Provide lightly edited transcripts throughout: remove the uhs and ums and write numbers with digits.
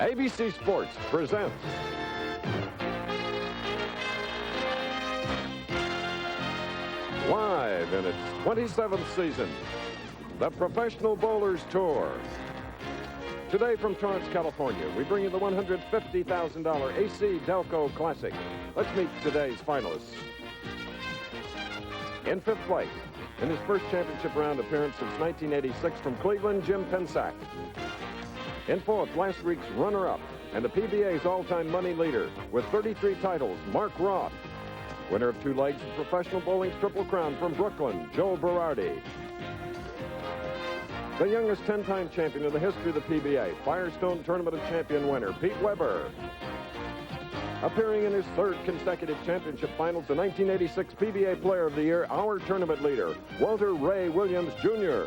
ABC Sports presents live in its 27th season, the Professional Bowlers Tour. Today from Torrance, California, we bring you the $150,000 AC Delco Classic. Let's meet today's finalists. In fifth place, in his first championship round appearance since 1986 from Cleveland, Jim Pensack. In fourth, last week's runner-up and the PBA's all-time money leader with 33 titles, Mark Roth. Winner of 2 legs of professional bowling's Triple Crown from Brooklyn, Joe Berardi. The youngest 10-time champion in the history of the PBA, Firestone Tournament of Champion winner, Pete Weber. Appearing in his 3rd consecutive championship finals, the 1986 PBA Player of the Year, our tournament leader, Walter Ray Williams, Jr.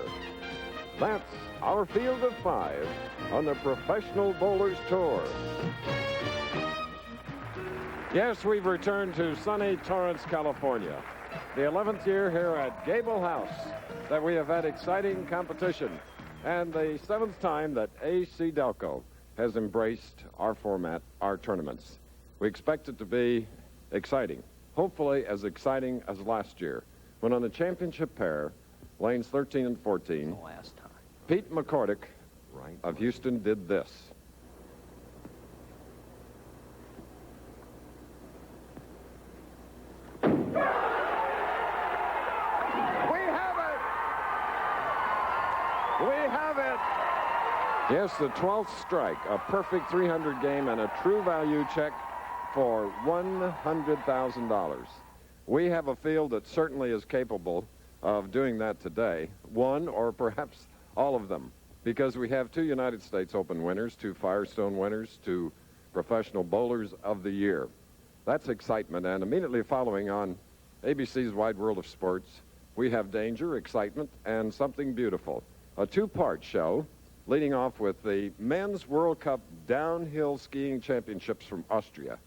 That's our field of 5 on the Professional Bowlers Tour. Yes, we've returned to sunny Torrance, California. The 11th year here at Gable House that we have had exciting competition, and the 7th time that AC Delco has embraced our format, our tournaments. We expect it to be exciting, hopefully as exciting as last year, when on the championship pair, lanes 13 and 14, last time, Pete McCordick of Houston did this. Yes, the 12th strike, a perfect 300 game and a true value check for $100,000. We have a field that certainly is capable of doing that today, one or perhaps all of them, because we have 2 United States Open winners, 2 Firestone winners, 2 Professional Bowlers of the Year. That's excitement, and immediately following on ABC's Wide World of Sports, we have danger, excitement, and something beautiful. A 2-part show, leading off with the Men's World Cup Downhill Skiing Championships from Austria,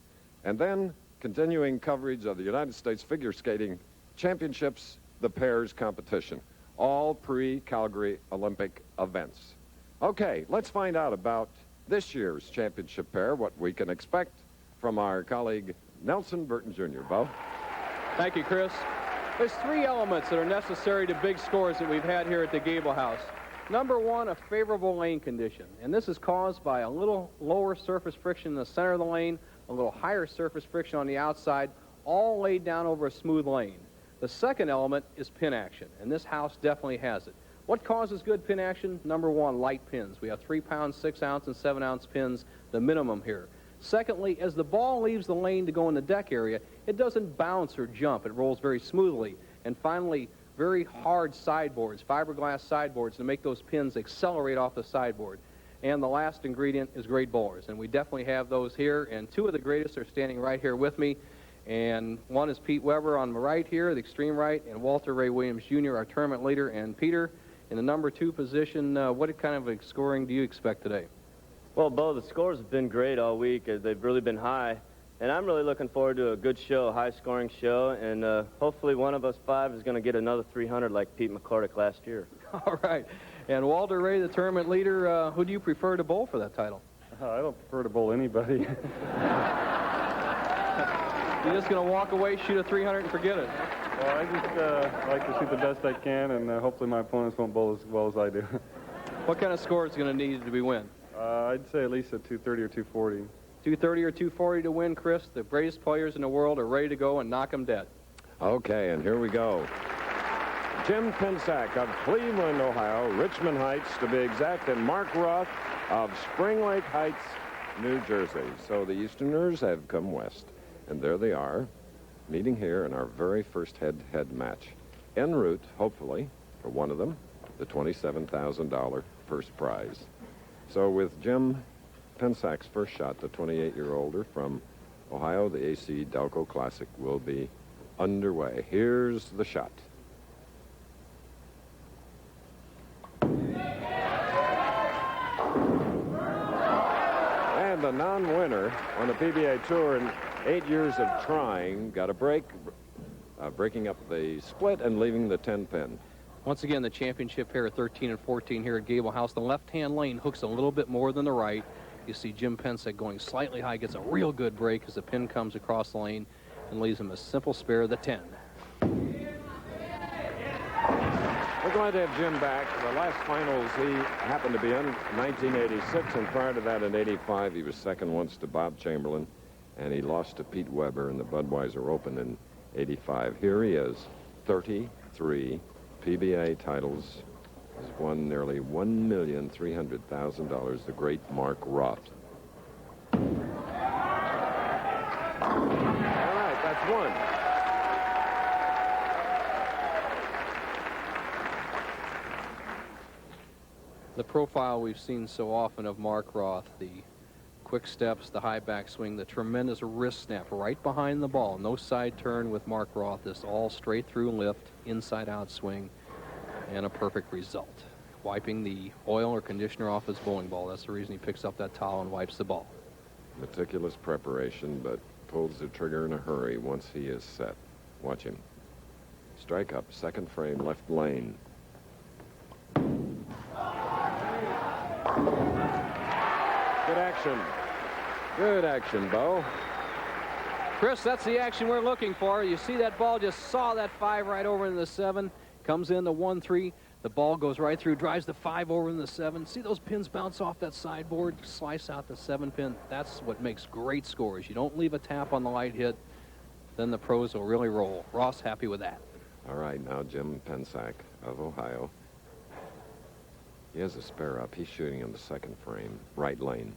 and then continuing coverage of the United States Figure Skating Championships, the pairs competition, all pre-Calgary Olympic events. Okay, let's find out about this year's championship pair, what we can expect from our colleague Nelson Burton Jr. Bo? Thank you, Chris. There's 3 elements that are necessary to big scores that we've had here at the Gable House. Number 1, a favorable lane condition, and this is caused by a little lower surface friction in the center of the lane, a little higher surface friction on the outside, all laid down over a smooth lane. The second element is pin action, and this house definitely has it. What causes good pin action? Number 1, light pins. We have 3-pound, 6-ounce, and 7-ounce pins, the minimum here. Secondly, as the ball leaves the lane to go in the deck area, it doesn't bounce or jump. It rolls very smoothly. And finally, very hard sideboards, fiberglass sideboards, to make those pins accelerate off the sideboard. And the last ingredient is great bowlers, and we definitely have those here, and 2 of the greatest are standing right here with me. And one is Pete Weber on the right here, the extreme right, and Walter Ray Williams Jr., our tournament leader. And Peter, in the number 2 position, what kind of a scoring do you expect today? Well, Bo, the scores have been great all week. They've really been high. And I'm really looking forward to a good show, a high-scoring show, and hopefully one of us 5 is going to get another 300 like Pete McCordick last year. All right. And Walter Ray, the tournament leader, who do you prefer to bowl for that title? I don't prefer to bowl anybody. You're just going to walk away, shoot a 300, and forget it? Well, I just like to shoot the best I can, and hopefully my opponents won't bowl as well as I do. What kind of score is going to need to be win? I'd say at least a 230 or 240. 230 or 240 to win, Chris. The greatest players in the world are ready to go and knock them dead. Okay, and here we go. Jim Pensack of Cleveland, Ohio, Richmond Heights to be exact, and Mark Roth of Spring Lake Heights, New Jersey. So the Easterners have come west, and there they are, meeting here in our very first head-to-head match. En route, hopefully, for one of them, the $27,000 first prize. So with Jim Pensack's first shot, the 28-year-older from Ohio, the AC Delco Classic will be underway. Here's the shot. And the non-winner on the PBA Tour in 8 years of trying got a break, breaking up the split and leaving the 10-pin. Once again, the championship pair of 13 and 14 here at Gable House. The left-hand lane hooks a little bit more than the right. You see Jim Pensek going slightly high, gets a real good break as the pin comes across the lane and leaves him a simple spare of the 10. We're glad to have Jim back. The last finals he happened to be in 1986, and prior to that in 85, he was second once to Bob Chamberlain, and he lost to Pete Weber in the Budweiser Open in 85. Here he is, 33 PBA titles. He's won nearly $1,300,000, the great Mark Roth. All right, that's one. The profile we've seen so often of Mark Roth, the quick steps, the high backswing, the tremendous wrist snap right behind the ball. No side turn with Mark Roth. This all straight through lift, inside out swing, and a perfect result. Wiping the oil or conditioner off his bowling ball. That's the reason he picks up that towel and wipes the ball. Meticulous preparation, but pulls the trigger in a hurry once he is set. Watch him. Strike up, second frame, left lane. Good action. Good action, Bo. Chris, that's the action we're looking for. You see that ball just saw that 5 right over into the 7. Comes in the 1-3. The ball goes right through, drives the 5 over in the 7. See those pins bounce off that sideboard, slice out the 7 pin. That's what makes great scores. You don't leave a tap on the light hit, then the pros will really roll. Ross happy with that. All right, now Jim Pensek of Ohio. He has a spare up. He's shooting in the second frame, right lane.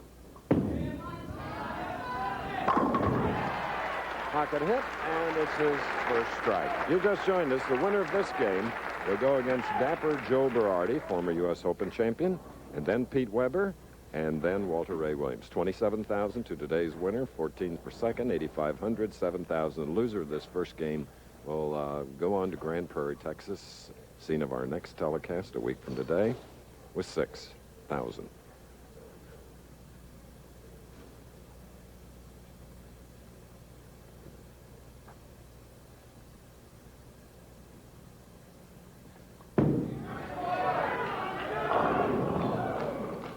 Pocket hit, and it's his first strike. You just joined us. The winner of this game will go against dapper Joe Berardi, former U.S. Open champion, and then Pete Weber, and then Walter Ray Williams. $27,000 to today's winner, 14th per second, $8,500, $7,000. The loser of this first game will go on to Grand Prairie, Texas, scene of our next telecast a week from today, with $6,000.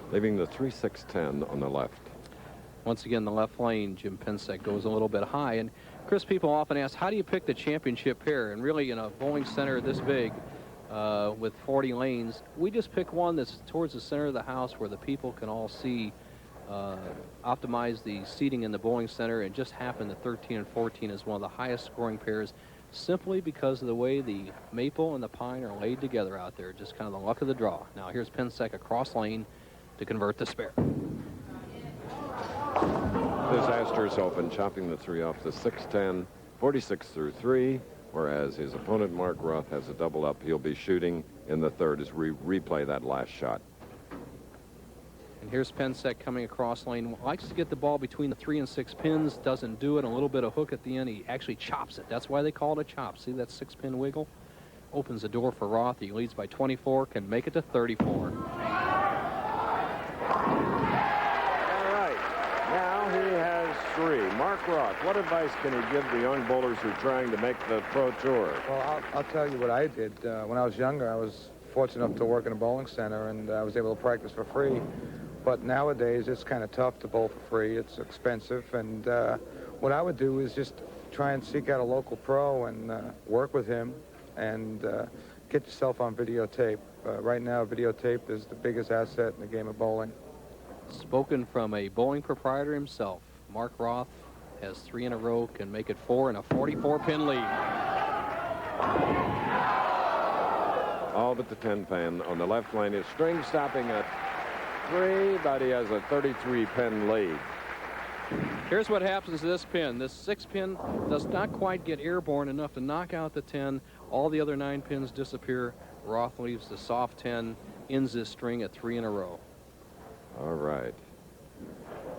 Leaving the 3-6-10 on the left. Once again, the left lane, Jim Pensek goes a little bit high. And Chris, people often ask, how do you pick the championship pair? And really, in a bowling center this big, with 40 lanes, we just pick one that's towards the center of the house where the people can all see, optimize the seating in the bowling center, and just happen that 13 and 14 is one of the highest scoring pairs simply because of the way the maple and the pine are laid together out there. Just kind of the luck of the draw. Now here's Pensek across lane to convert the spare. Disastrous Open, chopping the 3 off the 6-10, 46 through 3. Whereas his opponent, Mark Roth, has a double up. He'll be shooting in the third as we replay that last shot. And here's Pensek coming across lane. Likes to get the ball between the 3 and 6 pins. Doesn't do it. A little bit of hook at the end. He actually chops it. That's why they call it a chop. See that 6-pin wiggle? Opens the door for Roth. He leads by 24. Can make it to 34. He has 3. Mark Roth, what advice can he give the young bowlers who are trying to make the pro tour? Well, I'll tell you what I did. When I was younger, I was fortunate enough to work in a bowling center, and I was able to practice for free. But nowadays, it's kind of tough to bowl for free. It's expensive. And what I would do is just try and seek out a local pro and work with him and get yourself on videotape. Right now, videotape is the biggest asset in the game of bowling. Spoken from a bowling proprietor himself. Mark Roth has 3 in a row, can make it 4 and a 44-pin lead. All but the 10-pin on the left lane. His string stopping at 3, but he has a 33-pin lead. Here's what happens to this pin. This 6-pin does not quite get airborne enough to knock out the 10. All the other 9 pins disappear. Roth leaves the soft 10, ends this string at 3 in a row. All right.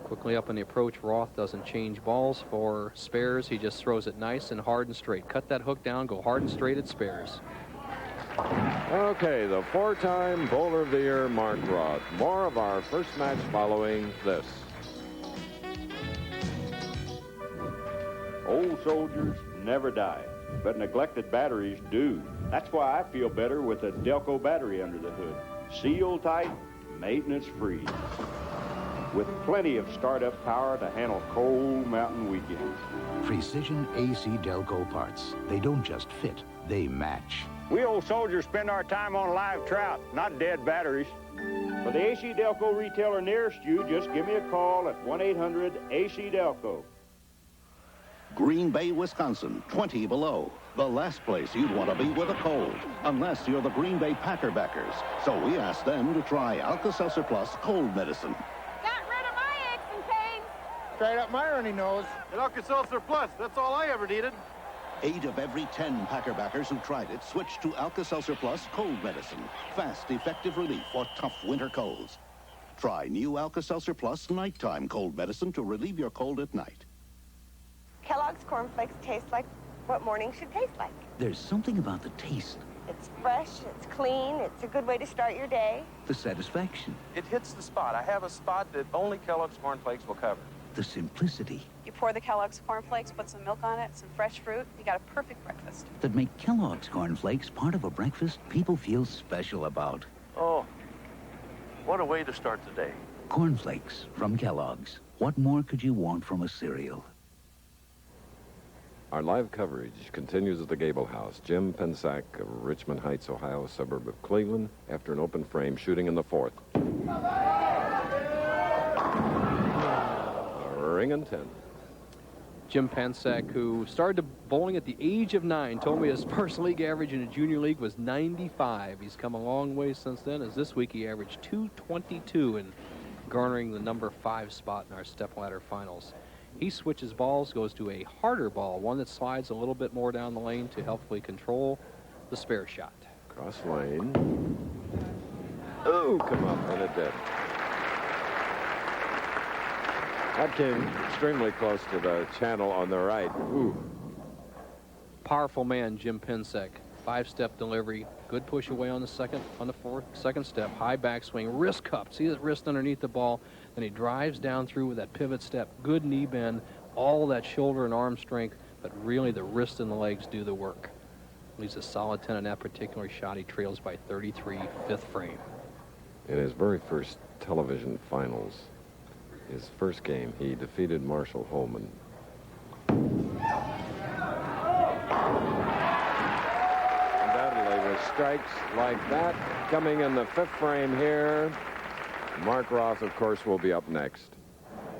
Quickly up on the approach, Roth doesn't change balls for spares. He just throws it nice and hard and straight. Cut that hook down, go hard and straight at spares. Okay, the 4-time Bowler of the Year, Mark Roth. More of our first match following this. Old soldiers never die, but neglected batteries do. That's why I feel better with a Delco battery under the hood. Sealed tight, maintenance free. with plenty of startup power to handle cold mountain weekends. Precision AC Delco parts. They don't just fit, they match. We old soldiers spend our time on live trout, not dead batteries. For the AC Delco retailer nearest you, just give me a call at 1-800-AC Delco. Green Bay, Wisconsin, 20 below. The last place you'd want to be with a cold, unless you're the Green Bay Packer backers. So we asked them to try Alka-Seltzer Plus cold medicine. Got rid of my aches and pains. Straight up my runny nose. And Alka-Seltzer Plus, that's all I ever needed. 8 of every 10 Packer backers who tried it switched to Alka-Seltzer Plus cold medicine. Fast, effective relief for tough winter colds. Try new Alka-Seltzer Plus nighttime cold medicine to relieve your cold at night. Kellogg's Corn Flakes taste like what morning should taste like. There's something about the taste, It's fresh, it's clean, it's a good way to start your day. the satisfaction, It hits the spot. I have a spot that only Kellogg's Corn Flakes will cover. the simplicity You pour the Kellogg's Corn Flakes, put some milk on it, some fresh fruit, you got a perfect breakfast. that make Kellogg's Corn Flakes part of a breakfast people feel special about. Oh, what a way to start the day. Corn Flakes from Kellogg's. What more could you want from a cereal? Our live coverage continues at the Gable House. Jim Pensack of Richmond Heights, Ohio, a suburb of Cleveland, after an open frame shooting in the fourth. Ring and 10. Jim Pensack, who started bowling at the age of 9, told me his first league average in a junior league was 95. He's come a long way since then, as this week he averaged 222 and garnering the number 5 spot in our stepladder finals. He switches balls, goes to a harder ball, one that slides a little bit more down the lane to helpfully control the spare shot. Cross lane. Oh, come up, and it did. That came extremely close to the channel on the right. Ooh. Powerful man, Jim Pensack. 5-step delivery, good push away on the second step, high backswing, wrist cup. See his wrist underneath the ball. Then he drives down through with that pivot step, good knee bend, all that shoulder and arm strength, but really the wrist and the legs do the work. Leaves a solid 10 in that particular shot. He trails by 33, 5th frame. In his very first television finals, his first game, he defeated Marshall Holman. Undoubtedly with strikes like that coming in the 5th frame here. Mark Roth, of course, will be up next.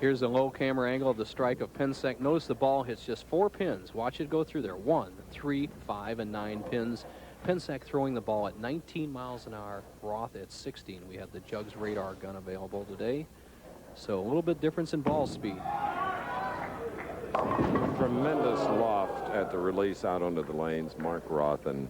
Here's a low camera angle of the strike of Pensack. Notice the ball hits just 4 pins. Watch it go through there. 1, 3, 5, and 9 pins. Pensack throwing the ball at 19 miles an hour. Roth at 16. We have the Jugs radar gun available today. So a little bit difference in ball speed. Tremendous loft at the release out onto the lanes. Mark Roth. And,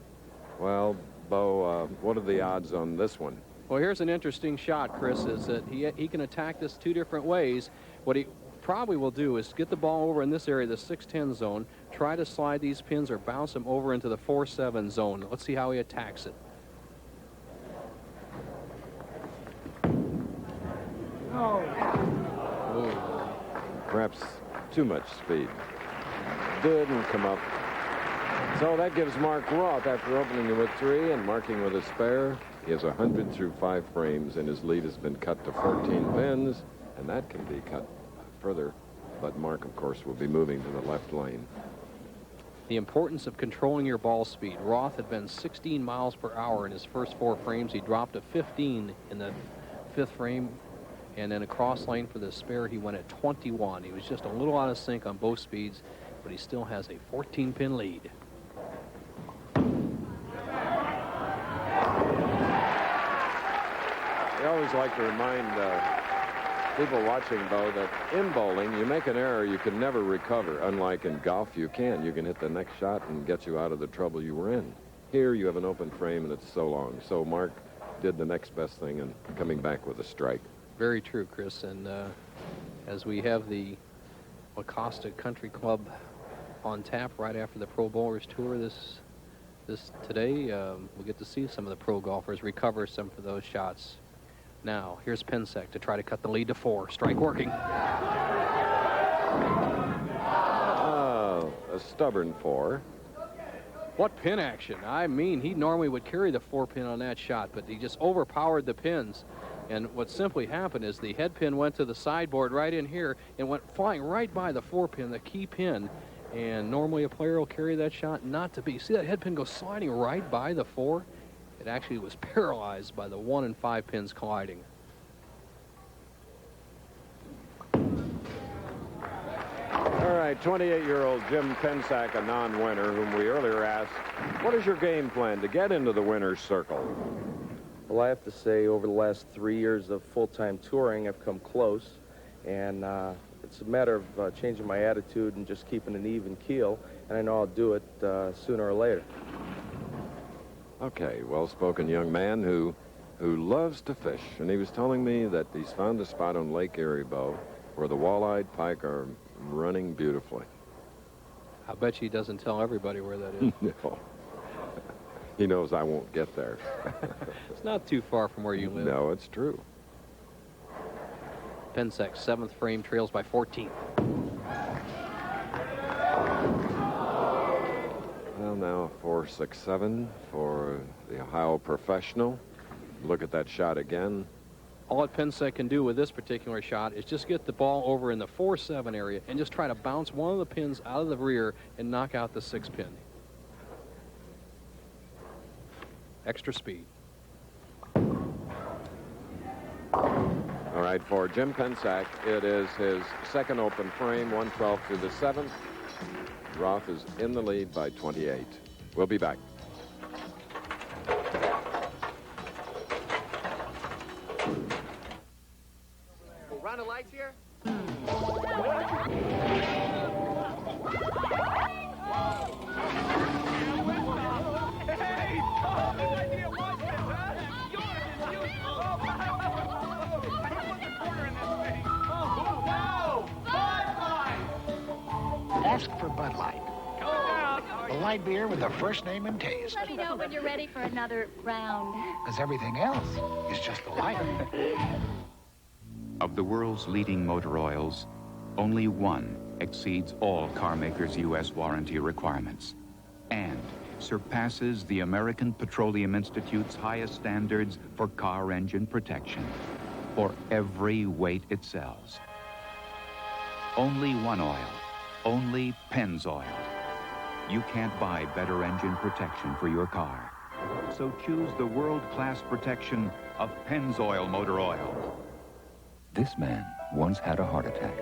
well, Bo, what are the odds on this one? Well, here's an interesting shot, Chris, is that he can attack this 2 different ways. What he probably will do is get the ball over in this area, the 6-10 zone, try to slide these pins or bounce them over into the 4-7 zone. Let's see how he attacks it. Oh. Perhaps too much speed. Didn't come up. So that gives Mark Roth, after opening with 3 and marking with a spare, he has 100 through 5 frames, and his lead has been cut to 14 pins, and that can be cut further. But Mark, of course, will be moving to the left lane. The importance of controlling your ball speed. Roth had been 16 miles per hour in his first 4 frames. He dropped to 15 in the 5th frame, and then a cross lane for the spare, he went at 21. He was just a little out of sync on both speeds, but he still has a 14-pin lead. I always like to remind people watching, Bo, that in bowling, you make an error you can never recover. Unlike in golf, you can. You can hit the next shot and get you out of the trouble you were in. Here, you have an open frame, and it's so long. So Mark did the next best thing and coming back with a strike. Very true, Chris. And as we have the Acosta Country Club on tap right after the Pro Bowlers Tour today, we'll get to see some of the pro golfers recover some of those shots. Now, here's Pensack to try to cut the lead to 4. Strike working. Oh, a stubborn 4. What pin action. I mean, he normally would carry the 4 pin on that shot, but he just overpowered the pins. And what simply happened is the head pin went to the sideboard right in here and went flying right by the 4-pin, the key pin. And normally a player will carry that shot not to be. See that head pin go sliding right by the 4? It actually was paralyzed by the 1 and 5 pins colliding. All right, 28-year-old Jim Pensack, a non-winner, whom we earlier asked, what is your game plan to get into the winner's circle? Well, I have to say, over the last 3 years of full-time touring, I've come close, and it's a matter of changing my attitude and just keeping an even keel, and I know I'll do it sooner or later. Okay, well-spoken young man who loves to fish, and he was telling me that he's found a spot on Lake Erie-Bow where the walleye pike are running beautifully. I bet he doesn't tell everybody where that is. No. He knows I won't get there. It's not too far from where you live. No, it's true. Pensack's 7th frame trails by 14. Well, now 4.67 for the Ohio professional. Look at that shot again. All that Pensack can do with this particular shot is just get the ball over in the 4-7 area and just try to bounce one of the pins out of the rear and knock out the 6-pin. Extra speed. All right, for Jim Pensack, it is his second open frame, 112 through the 7th. Roth is in the lead by 28. We'll be back. Round of lights here? Ask for Bud Light. The light beer with the first name and taste. Let me know when you're ready for another round. Because everything else is just a light. Of the world's leading motor oils, only one exceeds all car makers' U.S. warranty requirements and surpasses the American Petroleum Institute's highest standards for car engine protection for every weight it sells. Only one oil, only Pennzoil. You can't buy better engine protection for your car. So choose the world-class protection of Pennzoil motor oil. This man once had a heart attack.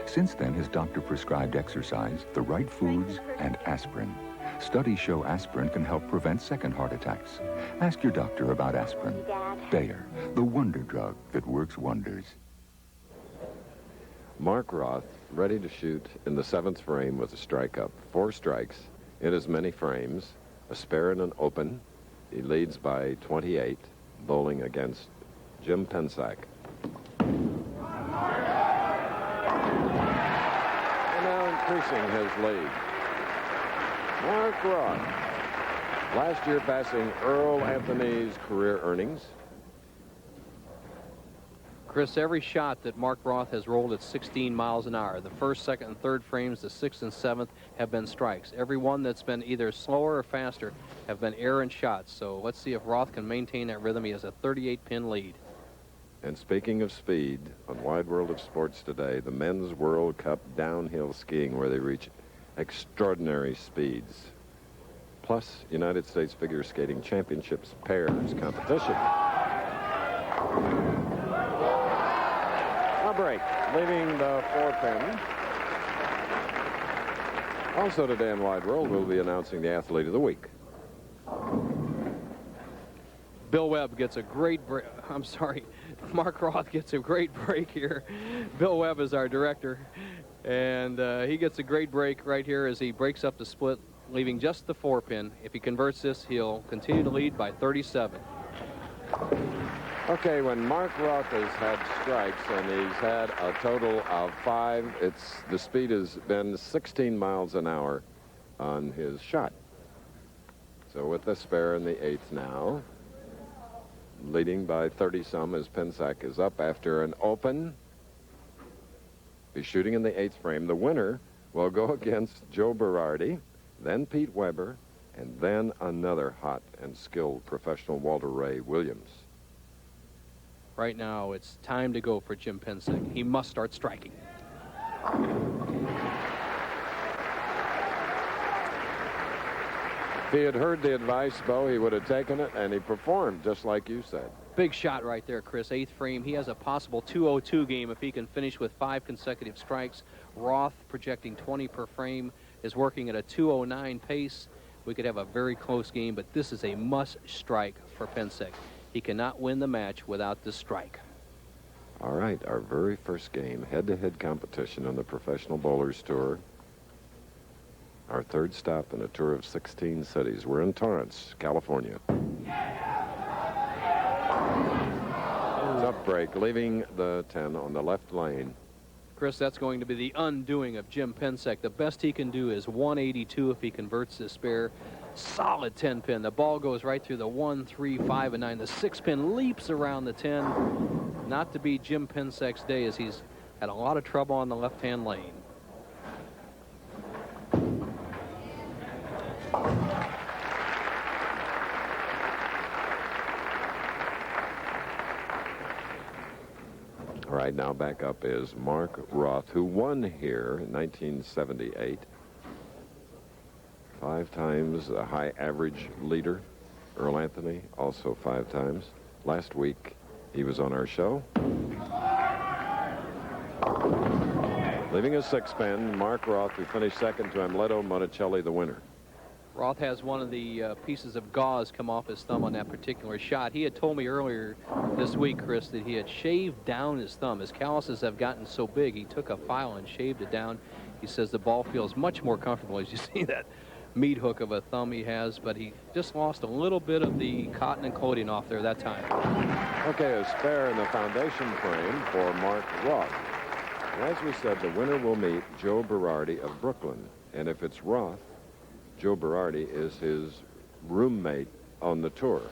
Since then, his doctor prescribed exercise, the right foods, and aspirin. Studies show aspirin can help prevent second heart attacks. Ask your doctor about aspirin. Bayer, the wonder drug that works wonders. Mark Roth, ready to shoot in the 7th frame with a strike up. 4 strikes in as many frames, a spare and an open. He leads by 28, bowling against Jim Pensack. And now increasing his lead. Mark Roth, last year passing Earl Anthony's career earnings. Chris, every shot that Mark Roth has rolled at 16 miles an hour, the 1st, 2nd, and 3rd frames, the 6th and 7th, have been strikes. Every one that's been either slower or faster have been errant shots. So let's see if Roth can maintain that rhythm. He has a 38-pin lead. And speaking of speed, on Wide World of Sports today, the Men's World Cup downhill skiing where they reach extraordinary speeds. Plus, United States Figure Skating Championships pairs competition. A break, leaving the 4-pin. Also today in Wide World, we'll be announcing the Athlete of the Week. Bill Webb gets a great break. I'm sorry, Mark Roth gets a great break here. Bill Webb is our director, and he gets a great break right here as he breaks up the split, leaving just the 4-pin. If he converts this, he'll continue to lead by 37. Okay, when Mark Roth has had strikes and he's had a total of 5, the speed has been 16 miles an hour on his shot. So with the spare in the 8th now, leading by 30-some as Pensack is up after an open. He's shooting in the 8th frame. The winner will go against Joe Berardi, then Pete Weber, and then another hot and skilled professional, Walter Ray Williams. Right now, it's time to go for Jim Pensick. He must start striking. If he had heard the advice, Bo, he would have taken it, and he performed just like you said. Big shot right there, Chris. Eighth frame. He has a possible 202 game if he can finish with 5 consecutive strikes. Roth, projecting 20 per frame, is working at a 209 pace. We could have a very close game, but this is a must strike for Pensick. He cannot win the match without this strike. All right, our very first game, head-to-head competition on the Professional Bowlers Tour. Our third stop in a tour of 16 cities. We're in Torrance, California. Tough break, leaving the 10 on the left lane. Chris, that's going to be the undoing of Jim Pensick. The best he can do is 182 if he converts this spare. Solid 10-pin. The ball goes right through the 1, 3, 5, and 9. The 6-pin leaps around the 10. Not to be Jim Pensick's day, as he's had a lot of trouble on the left-hand lane. All right, now back up is Mark Roth, who won here in 1978. 5 times a high average leader. Earl Anthony, also 5 times. Last week, he was on our show. Leaving a 6-pin, Mark Roth, who finished second to Amleto Monticelli, the winner. Roth has one of the pieces of gauze come off his thumb on that particular shot. He had told me earlier this week, Chris, that he had shaved down his thumb. His calluses have gotten so big, he took a file and shaved it down. He says the ball feels much more comfortable as you see that meat hook of a thumb he has, but he just lost a little bit of the cotton and coating off there that time. Okay, a spare in the foundation frame for Mark Roth. As we said, the winner will meet Joe Berardi of Brooklyn. And if it's Roth, Joe Berardi is his roommate on the tour.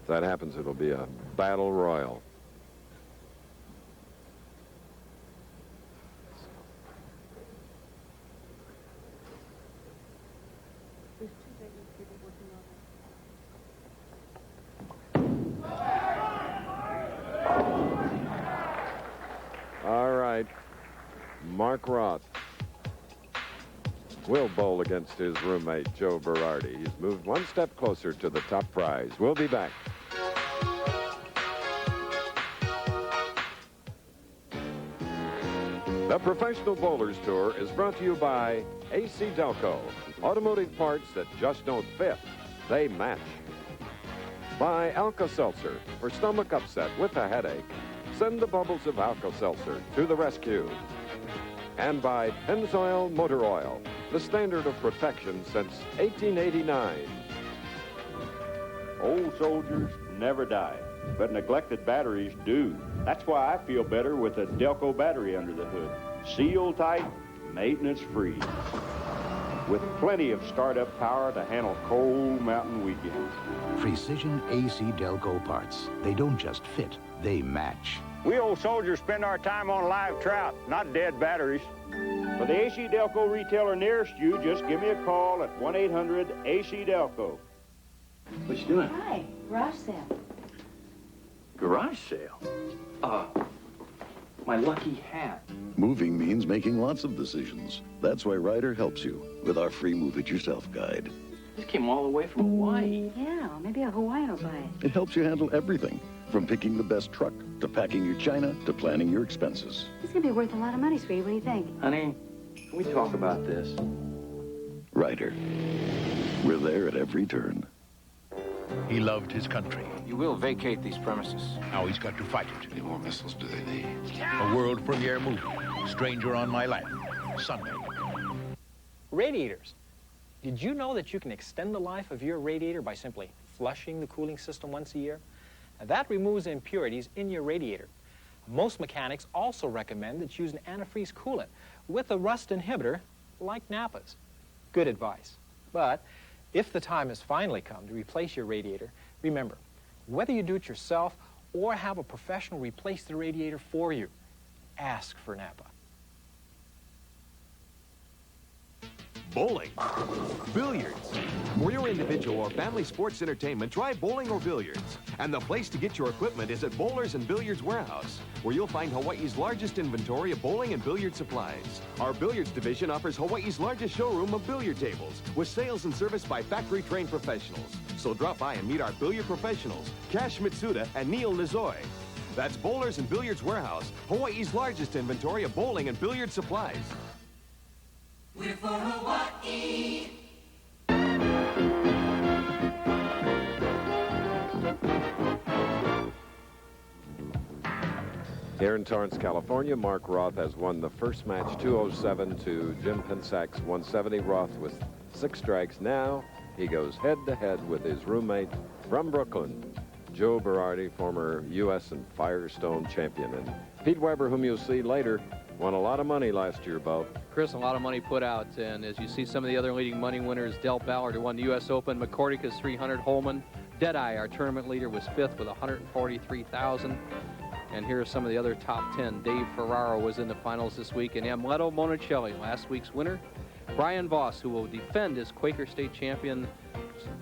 If that happens, it'll be a battle royal. All right, Mark Roth will bowl against his roommate, Joe Berardi. He's moved one step closer to the top prize. We'll be back. The Professional Bowlers Tour is brought to you by AC Delco. Automotive parts that just don't fit, they match. By Alka-Seltzer. For stomach upset with a headache, send the bubbles of Alka-Seltzer to the rescue. And by Pennzoil Motor Oil, the standard of protection since 1889. Old soldiers never die, but neglected batteries do. That's why I feel better with a Delco battery under the hood. Seal tight, maintenance free. With plenty of startup power to handle cold mountain weekends. Precision AC Delco parts. They don't just fit, they match. We old soldiers spend our time on live trout, not dead batteries. For the AC Delco retailer nearest you, just give me a call at 1-800-AC Delco. What you doing? Hi, garage sale. Garage sale? My lucky hat. Moving means making lots of decisions. That's why Ryder helps you with our free Move It Yourself guide. This came all the way from Hawaii. Yeah, maybe a Hawaiian will buy it. It helps you handle everything, from picking the best truck, to packing your china, to planning your expenses. It's going to be worth a lot of money, sweetie. What do you think? Honey, can we talk about this? Ryder. We're there at every turn. He loved his country. You will vacate these premises. Now he's got to fight it. How many more missiles do they need? A world premiere movie, Stranger on My Land, Sunday. Radiators. Did you know that you can extend the life of your radiator by simply flushing the cooling system once a year? Now, that removes impurities in your radiator. Most mechanics also recommend that you use an antifreeze coolant with a rust inhibitor like Napa's. Good advice. But if the time has finally come to replace your radiator, remember, whether you do it yourself or have a professional replace the radiator for you, ask for Napa. Bowling. Billiards. For your individual or family sports entertainment, try bowling or billiards. And the place to get your equipment is at Bowlers and Billiards Warehouse, where you'll find Hawaii's largest inventory of bowling and billiard supplies. Our billiards division offers Hawaii's largest showroom of billiard tables, with sales and service by factory-trained professionals. So drop by and meet our billiard professionals, Cash Mitsuda and Neil Nizoi. That's Bowlers and Billiards Warehouse, Hawaii's largest inventory of bowling and billiard supplies. We're for Hawaii. Here in Torrance, California, Mark Roth has won the first match 207 to Jim Pensack's 170. Roth with 6 strikes. Now he goes head-to-head with his roommate from Brooklyn, Joe Berardi, former U.S. and Firestone champion. And Pete Weber, whom you'll see later, won a lot of money last year, Bo. Chris, a lot of money put out, and as you see some of the other leading money winners, Del Ballard, who won the U.S. Open, McCordica's 300, Holman, Deadeye, our tournament leader, was 5th with 143,000. And here are some of the other top 10. Dave Ferraro was in the finals this week, and Amleto Monicelli, last week's winner. Brian Voss, who will defend his Quaker State champion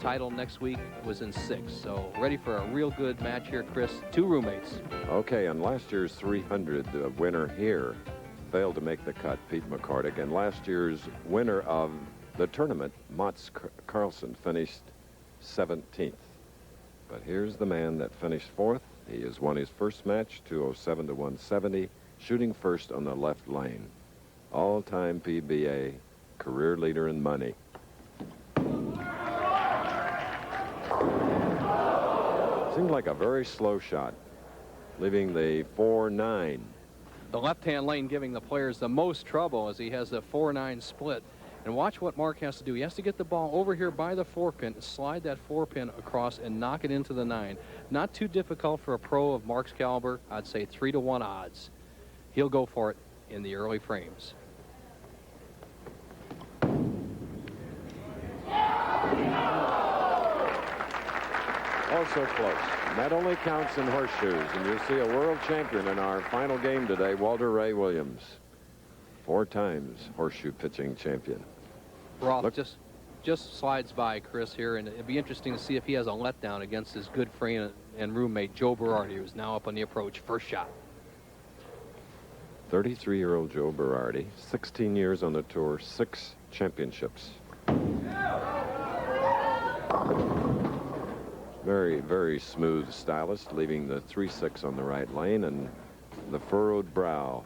title next week, was in 6th. So ready for a real good match here, Chris. 2 roommates. Okay, and last year's 300 winner here failed to make the cut, Pete McCordick. And last year's winner of the tournament, Mats Carlson, finished 17th. But here's the man that finished 4th. He has won his first match, 207 to 170, shooting first on the left lane. All-time PBA career leader in money. Seemed like a very slow shot, leaving the 4-9. The left-hand lane giving the players the most trouble as he has a 4-9 split. And watch what Mark has to do. He has to get the ball over here by the 4-pin, slide that 4-pin across, and knock it into the 9. Not too difficult for a pro of Mark's caliber. I'd say 3-to-1 odds. He'll go for it in the early frames. Also close. That only counts in horseshoes, and you'll see a world champion in our final game today, Walter Ray Williams. 4 times horseshoe pitching champion. Roth just slides by Chris here, and it'd be interesting to see if he has a letdown against his good friend and roommate Joe Berardi, who's now up on the approach. First shot. 33-year-old Joe Berardi, 16 years on the tour, 6 championships. Very, very smooth stylist, leaving the 3-6 on the right lane and the furrowed brow.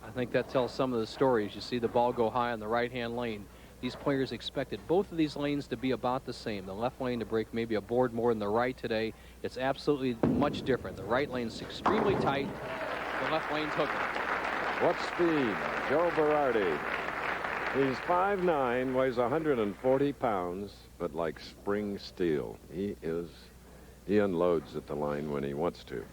I think that tells some of the stories. You see the ball go high on the right-hand lane. These players expected both of these lanes to be about the same. The left lane to break maybe a board more than the right today. It's absolutely much different. The right lane's extremely tight. The left lane took it. What speed, Joe Berardi. He's 5'9", weighs 140 pounds, but like spring steel. He unloads at the line when he wants to.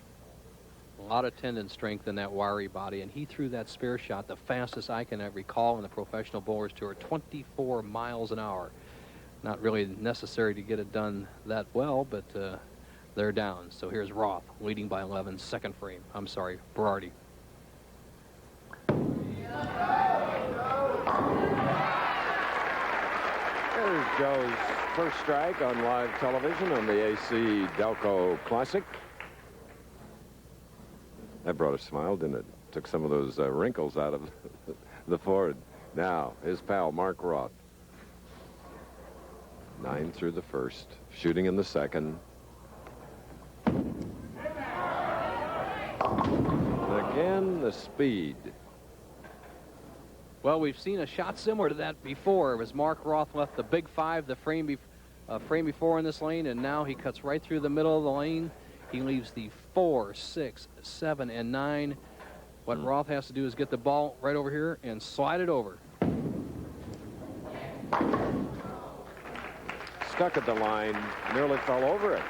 A lot of tendon strength in that wiry body, and he threw that spare shot the fastest I can recall in the Professional Bowlers Tour, 24 miles an hour. Not really necessary to get it done that well, but they're down. So here's Roth leading by 11, second frame. I'm sorry, Berardi. There's Joe's first strike on live television on the AC Delco Classic. That brought a smile, didn't it? Took some of those wrinkles out of the forehead. Now, his pal, Mark Roth. 9 through the first, shooting in the second. Again, the speed. Well, we've seen a shot similar to that before. It was Mark Roth left the big 5 the frame before in this lane, and now he cuts right through the middle of the lane. He leaves the 4, 6, 7, and 9. What Roth has to do is get the ball right over here and slide it over. Stuck at the line, nearly fell over it.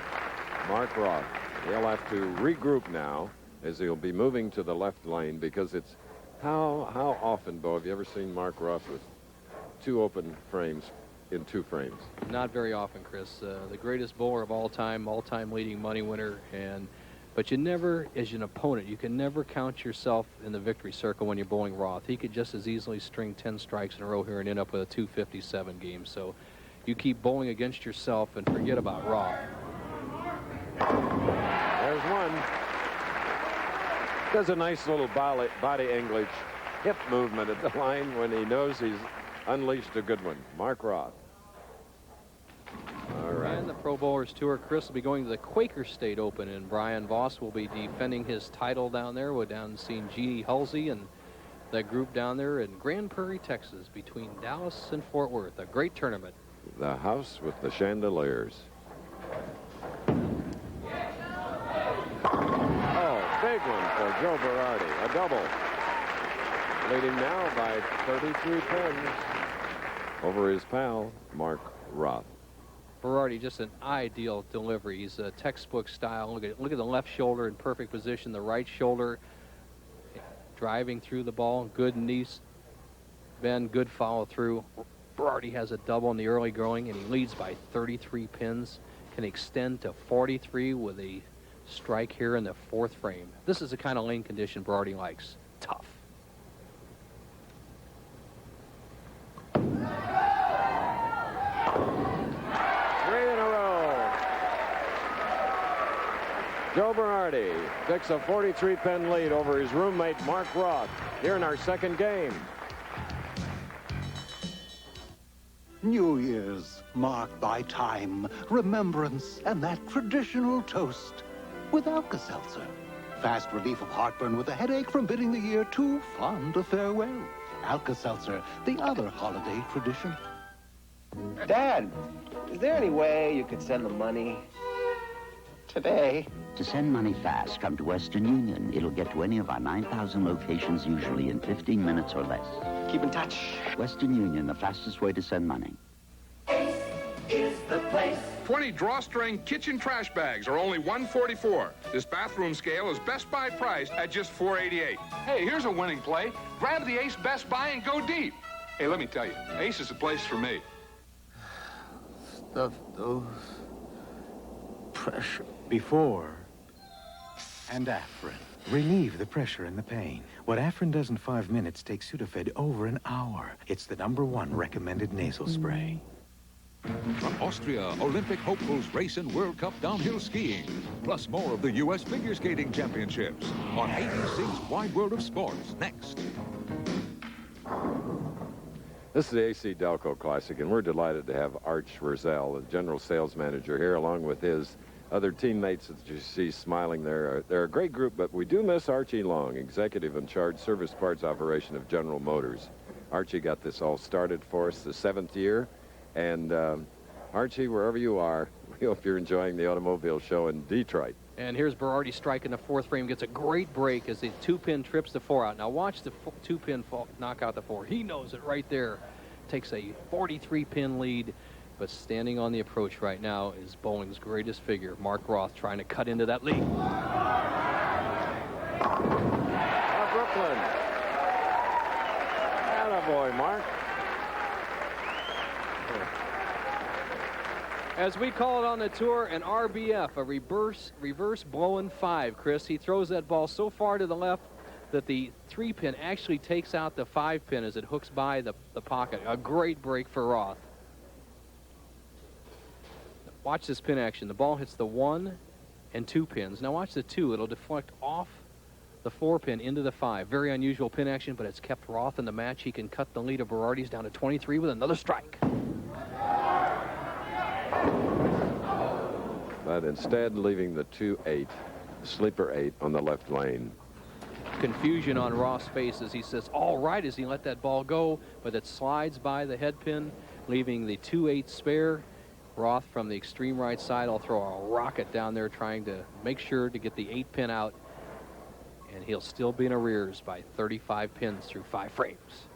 Mark Roth. He'll have to regroup now as he'll be moving to the left lane, because it's how often, Bo, have you ever seen Mark Roth with 2 open frames in 2 frames? Not very often, Chris. The greatest bowler of all time leading money winner, and But you never, as an opponent, you can never count yourself in the victory circle when you're bowling Roth. He could just as easily string 10 strikes in a row here and end up with a 257 game. So you keep bowling against yourself and forget about Roth. There's one. Does a nice little body English hip movement at the line when he knows he's unleashed a good one. Mark Roth. All right. And the Pro Bowlers Tour, Chris, will be going to the Quaker State Open, and Brian Voss will be defending his title down there. We're down seeing Jeannie Halsey and that group down there in Grand Prairie, Texas, between Dallas and Fort Worth. A great tournament. The house with the chandeliers. Oh, big one for Joe Berardi. A double. Leading now by 33 pins over his pal, Mark Roth. Berardi, just an ideal delivery. He's a textbook style. Look at the left shoulder in perfect position. The right shoulder driving through the ball. Good knee bend, good follow through. Berardi has a double in the early going, and he leads by 33 pins. Can extend to 43 with a strike here in the fourth frame. This is the kind of lane condition Berardi likes. Tough. Joe Berardi takes a 43-pin lead over his roommate Mark Roth here in our second game. New Year's marked by time, remembrance, and that traditional toast with Alka-Seltzer. Fast relief of heartburn with a headache from bidding the year too fond a farewell. Alka-Seltzer, the other holiday tradition. Dad, is there any way you could send the money today? To send money fast, come to Western Union. It'll get to any of our 9,000 locations, usually in 15 minutes or less. Keep in touch. Western Union, the fastest way to send money. Ace is the place. 20 drawstring kitchen trash bags are only $144. This bathroom scale is Best Buy priced at just $488. Hey, here's a winning play. Grab the Ace Best Buy and go deep. Hey, let me tell you, Ace is the place for me. Stuff those pressure. Before and Afrin. Relieve the pressure and the pain. What Afrin does in 5 minutes takes Sudafed over an hour. It's the #1 recommended nasal spray. From Austria, Olympic hopefuls race in World Cup downhill skiing. Plus more of the U.S. Figure Skating Championships on ABC's Wide World of Sports next. This is the AC Delco Classic, and we're delighted to have Arch Rosell, the general sales manager here, along with his other teammates that you see smiling there. They're a great group, but we do miss Archie Long, executive in charge service parts operation of General Motors. Archie got this all started for us the 7th year. And Archie, wherever you are, we hope you're enjoying the automobile show in Detroit. And here's Berardi striking the fourth frame, gets a great break as the 2-pin trips the 4 out. Now watch the 2-pin knock out the 4. He knows it right there. Takes a 43-pin lead, but standing on the approach right now is bowling's greatest figure, Mark Roth, trying to cut into that lead. Brooklyn. Attaboy, Mark. As we call it on the tour, an RBF, a reverse blowing 5, Chris. He throws that ball so far to the left that the 3-pin actually takes out the 5-pin as it hooks by the pocket. A great break for Roth. Watch this pin action. The ball hits the 1 and 2 pins. Now watch the 2. It'll deflect off the 4-pin into the 5. Very unusual pin action, but it's kept Roth in the match. He can cut the lead of Berardi's down to 23 with another strike. But instead leaving the 2-8, sleeper 8 on the left lane. Confusion on Roth's face as he says, all right, as he let that ball go, but it slides by the head pin, leaving the 2-8 spare. Roth from the extreme right side will throw a rocket down there trying to make sure to get the 8-pin out, and he'll still be in arrears by 35 pins through 5 frames.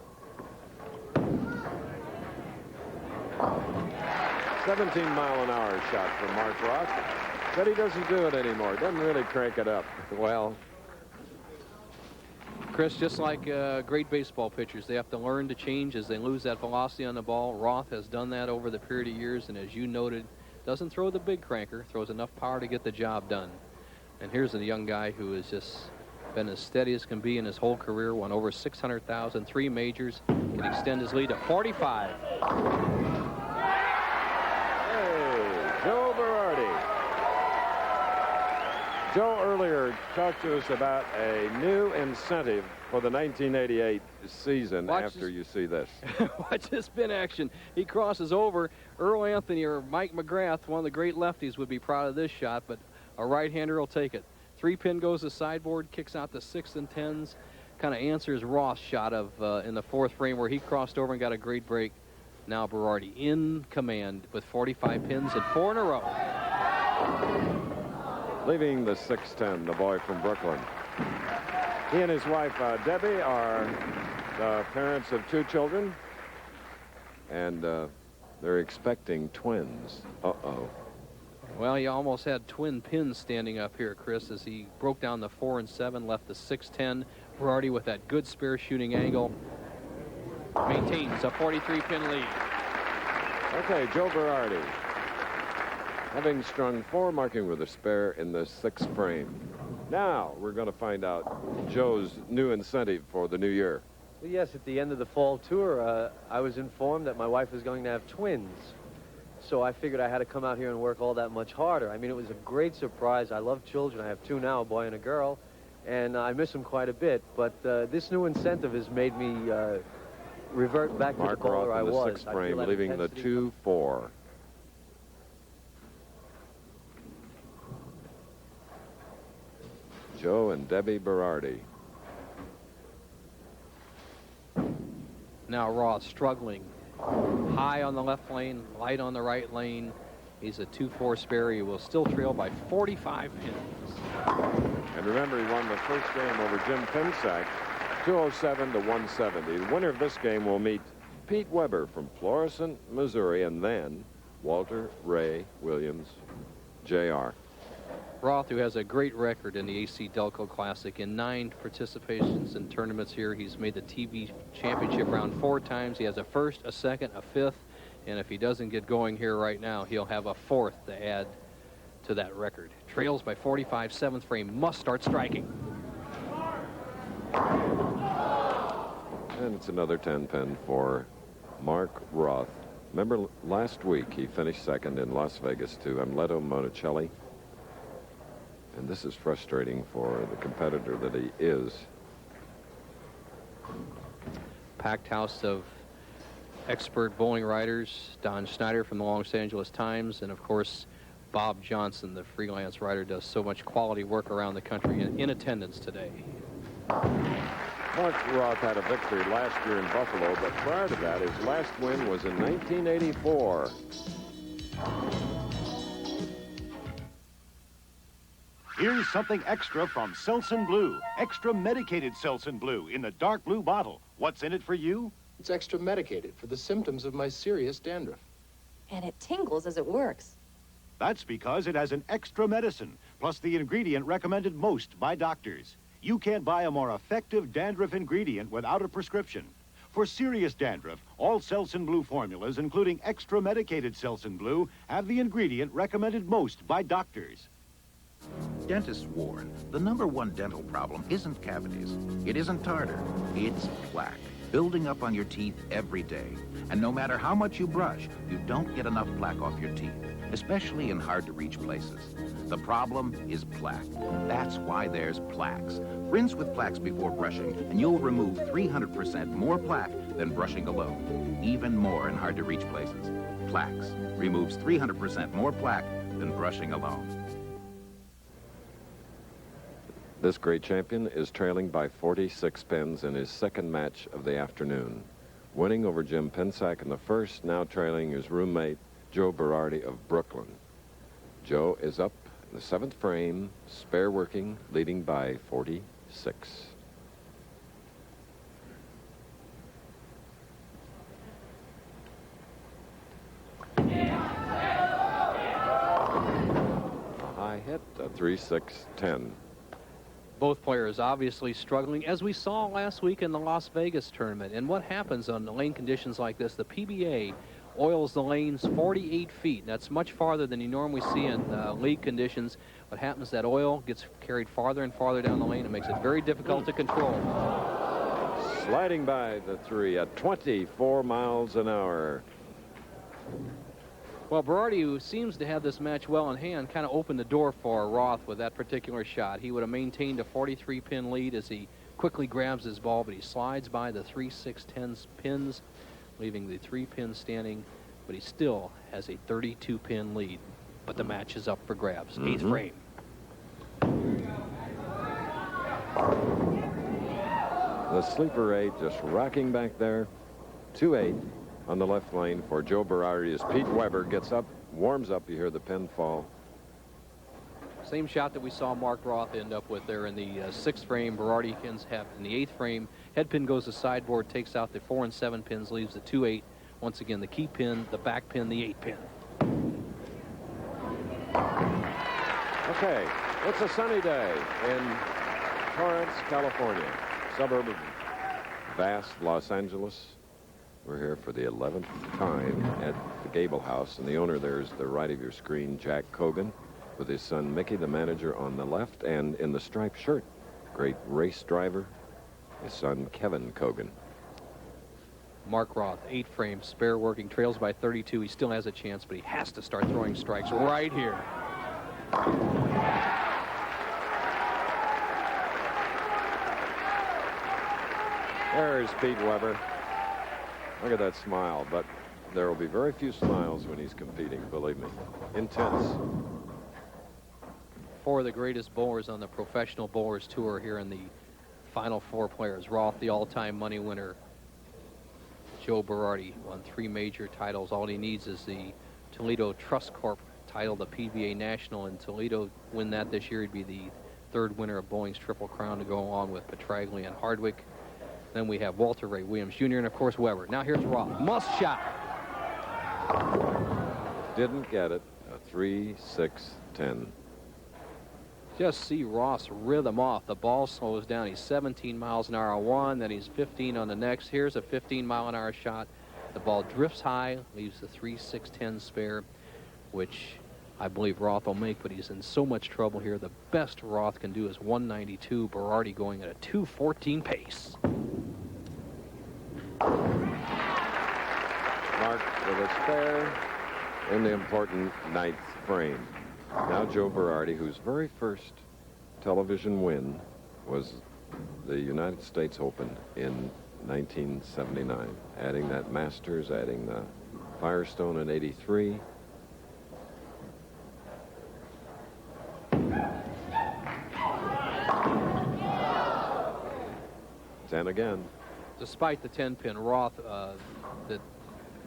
17-mile-an-hour shot from Mark Roth, but he doesn't do it anymore. Doesn't really crank it up. Well, Chris, just like great baseball pitchers, they have to learn to change as they lose that velocity on the ball. Roth has done that over the period of years, and as you noted, doesn't throw the big cranker, throws enough power to get the job done. And here's a young guy who has just been as steady as can be in his whole career, won over 600,000, 3 majors, can extend his lead to 45. Hey, Joe Berardi. Joe earlier talked to us about a new incentive for the 1988 season. After you see this. Watch this spin action. He crosses over. Earl Anthony or Mike McGrath, one of the great lefties, would be proud of this shot, but a right-hander will take it. 3-pin goes to sideboard, kicks out the 6s and 10s, kind of answers Ross' shot of in the 4th frame where he crossed over and got a great break. Now Berardi in command with 45 pins and 4 in a row. Leaving the 6-10, the boy from Brooklyn. He and his wife, Debbie, are the parents of 2 children, and they're expecting twins. Uh-oh. Well, he almost had twin pins standing up here, Chris, as he broke down the 4 and 7, left the 6-10. Berardi with that good spare shooting angle maintains a 43-pin lead. Okay, Joe Berardi, having strung 4, marking with a spare in the 6th frame. Now we're going to find out Joe's new incentive for the new year. Well, yes, at the end of the fall tour, I was informed that my wife was going to have twins. So I figured I had to come out here and work all that much harder. I mean, it was a great surprise. I love children. I have 2 now, a boy and a girl, and I miss them quite a bit. But this new incentive has made me revert back to the baller I was. Mark Roth in the 6th frame, leaving the 2-4. Joe and Debbie Berardi. Now Roth struggling. High on the left lane, light on the right lane. He's a 2-4 spare. He will still trail by 45 pins. And remember, he won the first game over Jim Pinsack, 207 to 170. The winner of this game will meet Pete Weber from Florissant, Missouri, and then Walter Ray Williams, Jr. Roth, who has a great record in the AC Delco Classic in 9 participations in tournaments here. He's made the TV championship round 4 times. He has a 1st, a 2nd, a 5th, and if he doesn't get going here right now, he'll have a 4th to add to that record. Trails by 45, 7th frame, must start striking. And it's another 10-pin for Mark Roth. Remember last week he finished 2nd in Las Vegas to Amleto Monticelli. And this is frustrating for the competitor that he is. Packed house of expert bowling writers. Don Schneider from the Los Angeles Times, and of course Bob Johnson, the freelance writer, does so much quality work around the country in attendance today. Mark Roth had a victory last year in Buffalo, but prior to that, his last win was in 1984. Here's something extra from Selsun Blue. Extra medicated Selsun Blue in the dark blue bottle. What's in it for you? It's extra medicated for the symptoms of my serious dandruff. And it tingles as it works. That's because it has an extra medicine, plus the ingredient recommended most by doctors. You can't buy a more effective dandruff ingredient without a prescription. For serious dandruff, all Selsun Blue formulas, including extra medicated Selsun Blue, have the ingredient recommended most by doctors. Dentists warn, the #1 dental problem isn't cavities. It isn't tartar. It's plaque, building up on your teeth every day. And no matter how much you brush, you don't get enough plaque off your teeth, especially in hard-to-reach places. The problem is plaque. That's why there's Plaques. Rinse with Plaques before brushing, and you'll remove 300% more plaque than brushing alone, even more in hard-to-reach places. Plaques removes 300% more plaque than brushing alone. This great champion is trailing by 46 pins in his 2nd match of the afternoon. Winning over Jim Pinsack in the 1st, now trailing his roommate, Joe Berardi of Brooklyn. Joe is up in the 7th frame, spare working, leading by 46. A high hit, a 3-6-10. Both players obviously struggling, as we saw last week in the Las Vegas tournament. And what happens on lane conditions like this, the PBA oils the lanes 48 feet. That's much farther than you normally see in league conditions. What happens is that oil gets carried farther and farther down the lane. It makes it very difficult to control. Sliding by the 3 at 24 miles an hour. Well, Berardi, who seems to have this match well in hand, kind of opened the door for Roth with that particular shot. He would have maintained a 43-pin lead as he quickly grabs his ball, but he slides by the 3, 6, 10 pins, leaving the 3 pins standing, but he still has a 32-pin lead. But the match is up for grabs. 8th frame. The sleeper 8 just rocking back there. 2-8 on the left lane for Joe Berardi as Pete Weber gets up, warms up. You hear the pin fall. Same shot that we saw Mark Roth end up with there in the 6th frame. Berardi pins have in the 8th frame. Head pin goes to sideboard, takes out the 4 and 7 pins, leaves the 2-8. Once again, the key pin, the back pin, the 8 pin. Okay, it's a sunny day in Torrance, California, suburb of vast Los Angeles. We're here for the 11th time at the Gable House, and the owner there is the right of your screen, Jack Cogan, with his son Mickey, the manager, on the left, and in the striped shirt, great race driver, his son Kevin Cogan. Mark Roth, 8 frame, spare working, trails by 32. He still has a chance, but he has to start throwing strikes right here. There's Pete Weber. Look at that smile, but there will be very few smiles when he's competing, believe me. Intense. 4 of the greatest bowlers on the Professional Bowlers Tour here in the final 4 players. Roth, the all-time money winner. Joe Berardi won 3 major titles. All he needs is the Toledo Trust Corp title, the PBA National, and Toledo win that this year. He'd be the 3rd winner of bowling's Triple Crown to go along with Petraglia and Hardwick. Then we have Walter Ray Williams Jr. and, of course, Weber. Now here's Roth. Must shot. Didn't get it. A 3, 6, 10. Just see Roth's rhythm off. The ball slows down. He's 17 miles an hour on one, then he's 15 on the next. Here's a 15-mile-an-hour shot. The ball drifts high, leaves the 3, 6, 10 spare, which I believe Roth will make, but he's in so much trouble here. The best Roth can do is 192. Berardi going at a 2:14 pace. Mark with a spare in the important 9th frame. Now Joe Berardi, whose very first television win was the United States Open in 1979, adding that Masters, adding the Firestone in '83. And again. Despite the 10-pin Roth that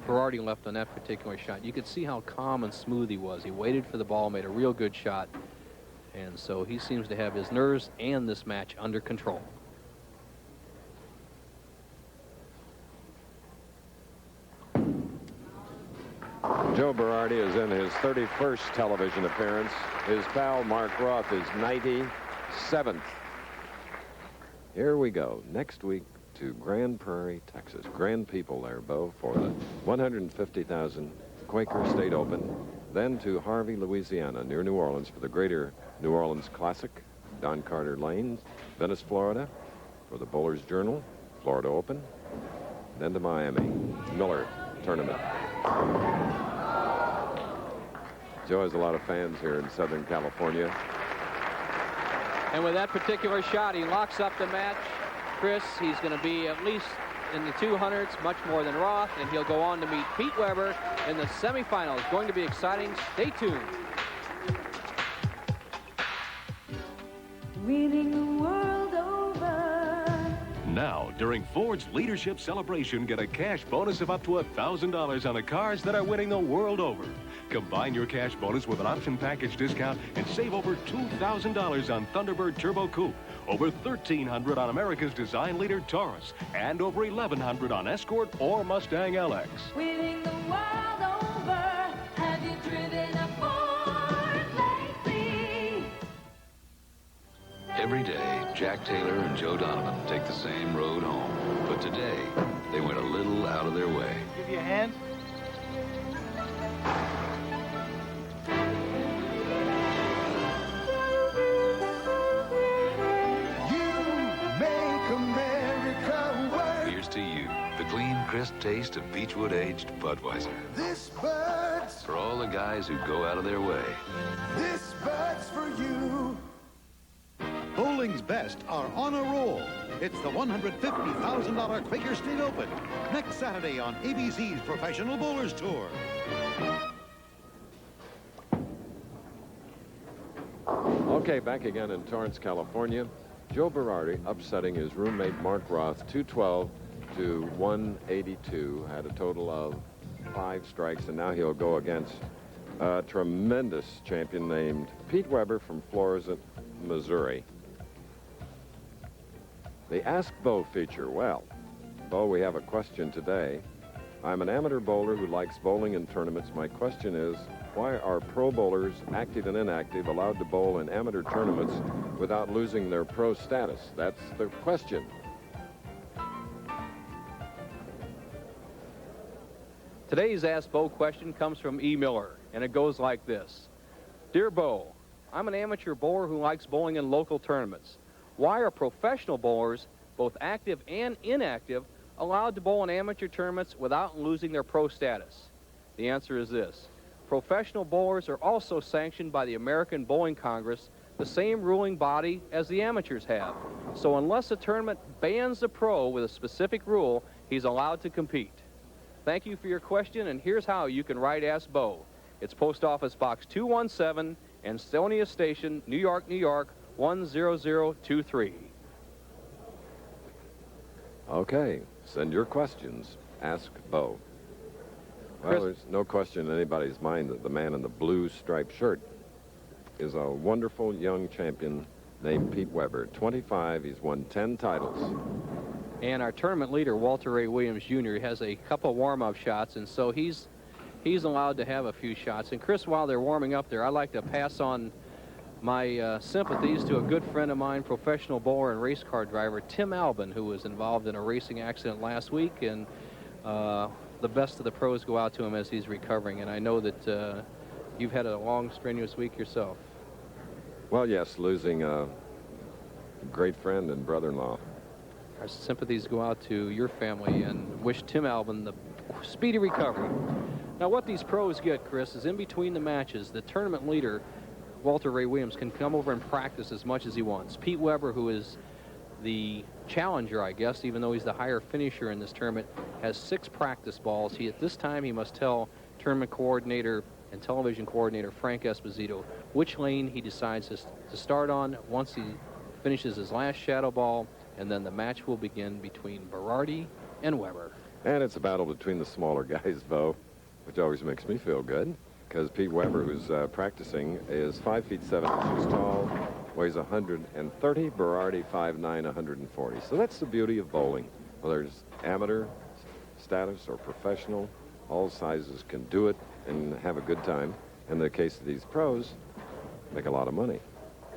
Berardi left on that particular shot, you could see how calm and smooth he was. He waited for the ball, made a real good shot, and so he seems to have his nerves and this match under control. Joe Berardi is in his 31st television appearance. His pal Mark Roth is 97th. Here we go. Next week to Grand Prairie, Texas. Grand people there, Bo, for the 150,000 Quaker State Open. Then to Harvey, Louisiana, near New Orleans for the Greater New Orleans Classic. Don Carter Lane, Venice, Florida, for the Bowlers Journal, Florida Open. Then to Miami, Miller Tournament. Joe has a lot of fans here in Southern California. And with that particular shot, he locks up the match. Chris, he's going to be at least in the 200s, much more than Roth, and he'll go on to meet Pete Weber in the semifinals. Going to be exciting. Stay tuned. Winning the world over. Now, during Ford's Leadership Celebration, get a cash bonus of up to $1,000 on the cars that are winning the world over. Combine your cash bonus with an option package discount and save over $2,000 on Thunderbird Turbo Coupe, over $1,300 on America's design leader Taurus, and over $1,100 on Escort or Mustang LX. Winning the world over. Have you driven a Ford lately? Every day, Jack Taylor and Joe Donovan take the same road home. But today, they went a little out of their way. Give you a hand. clean, crisp taste of Beechwood-aged Budweiser. This bird's For all the guys who go out of their way. This bird's for you. Bowling's best are on a roll. It's the $150,000 Quaker State Open next Saturday on ABC's Professional Bowlers Tour. Okay, back again in Torrance, California. Joe Berardi upsetting his roommate Mark Roth 212 to 182. Had a total of 5 strikes, and now he'll go against a tremendous champion named Pete Weber from Florissant, Missouri. The Ask Bo feature. Well, Bo, we have a question today. I'm an amateur bowler who likes bowling in tournaments. My question is, why are pro bowlers, active and inactive, allowed to bowl in amateur tournaments without losing their pro status? That's the question. Today's Ask Bo question comes from E. Miller, and it goes like this. Dear Bo, I'm an amateur bowler who likes bowling in local tournaments. Why are professional bowlers, both active and inactive, allowed to bowl in amateur tournaments without losing their pro status? The answer is this. Professional bowlers are also sanctioned by the American Bowling Congress, the same ruling body as the amateurs have. So unless a tournament bans the pro with a specific rule, he's allowed to compete. Thank you for your question, and here's how you can write Ask Bo. It's Post Office Box 217, Ansonia Station, New York, New York, 10023. Okay, send your questions. Ask Bo. Well, there's no question in anybody's mind that the man in the blue striped shirt is a wonderful young champion named Pete Weber. 25, he's won 10 titles. And our tournament leader, Walter Ray Williams Jr., has a couple warm-up shots, and so he's allowed to have a few shots. And Chris, while they're warming up there, I'd like to pass on my sympathies to a good friend of mine, professional bowler and race car driver Tim Albin, who was involved in a racing accident last week, and the best of the pros go out to him as he's recovering. And I know that you've had a long, strenuous week yourself. Well, yes, losing a great friend and brother-in-law. Our sympathies go out to your family and wish Tim Albin the speedy recovery. Now, what these pros get, Chris, is in between the matches, the tournament leader, Walter Ray Williams, can come over and practice as much as he wants. Pete Weber, who is the challenger, I guess, even though he's the higher finisher in this tournament, has 6 practice balls. At this time, he must tell tournament coordinator and television coordinator Frank Esposito which lane he decides to start on once he finishes his last shadow ball, and then the match will begin between Berardi and Weber. And it's a battle between the smaller guys, Bo, which always makes me feel good, because Pete Weber, who's practicing, is 5 feet 7 inches tall, weighs 130, Berardi 5'9", 140. So that's the beauty of bowling. Whether it's amateur status or professional, all sizes can do it and have a good time. In the case of these pros, make a lot of money.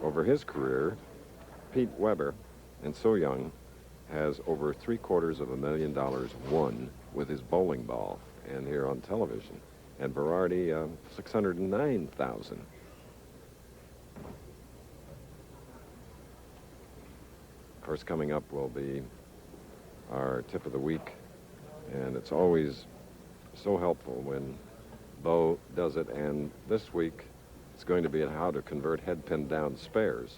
Over his career, Pete Weber, and so young, has over $750,000 won with his bowling ball and here on television. And Berardi, $609,000. Of course, coming up will be our tip of the week, and it's always so helpful when Bo does it. And this week, it's going to be on how to convert head pin down spares.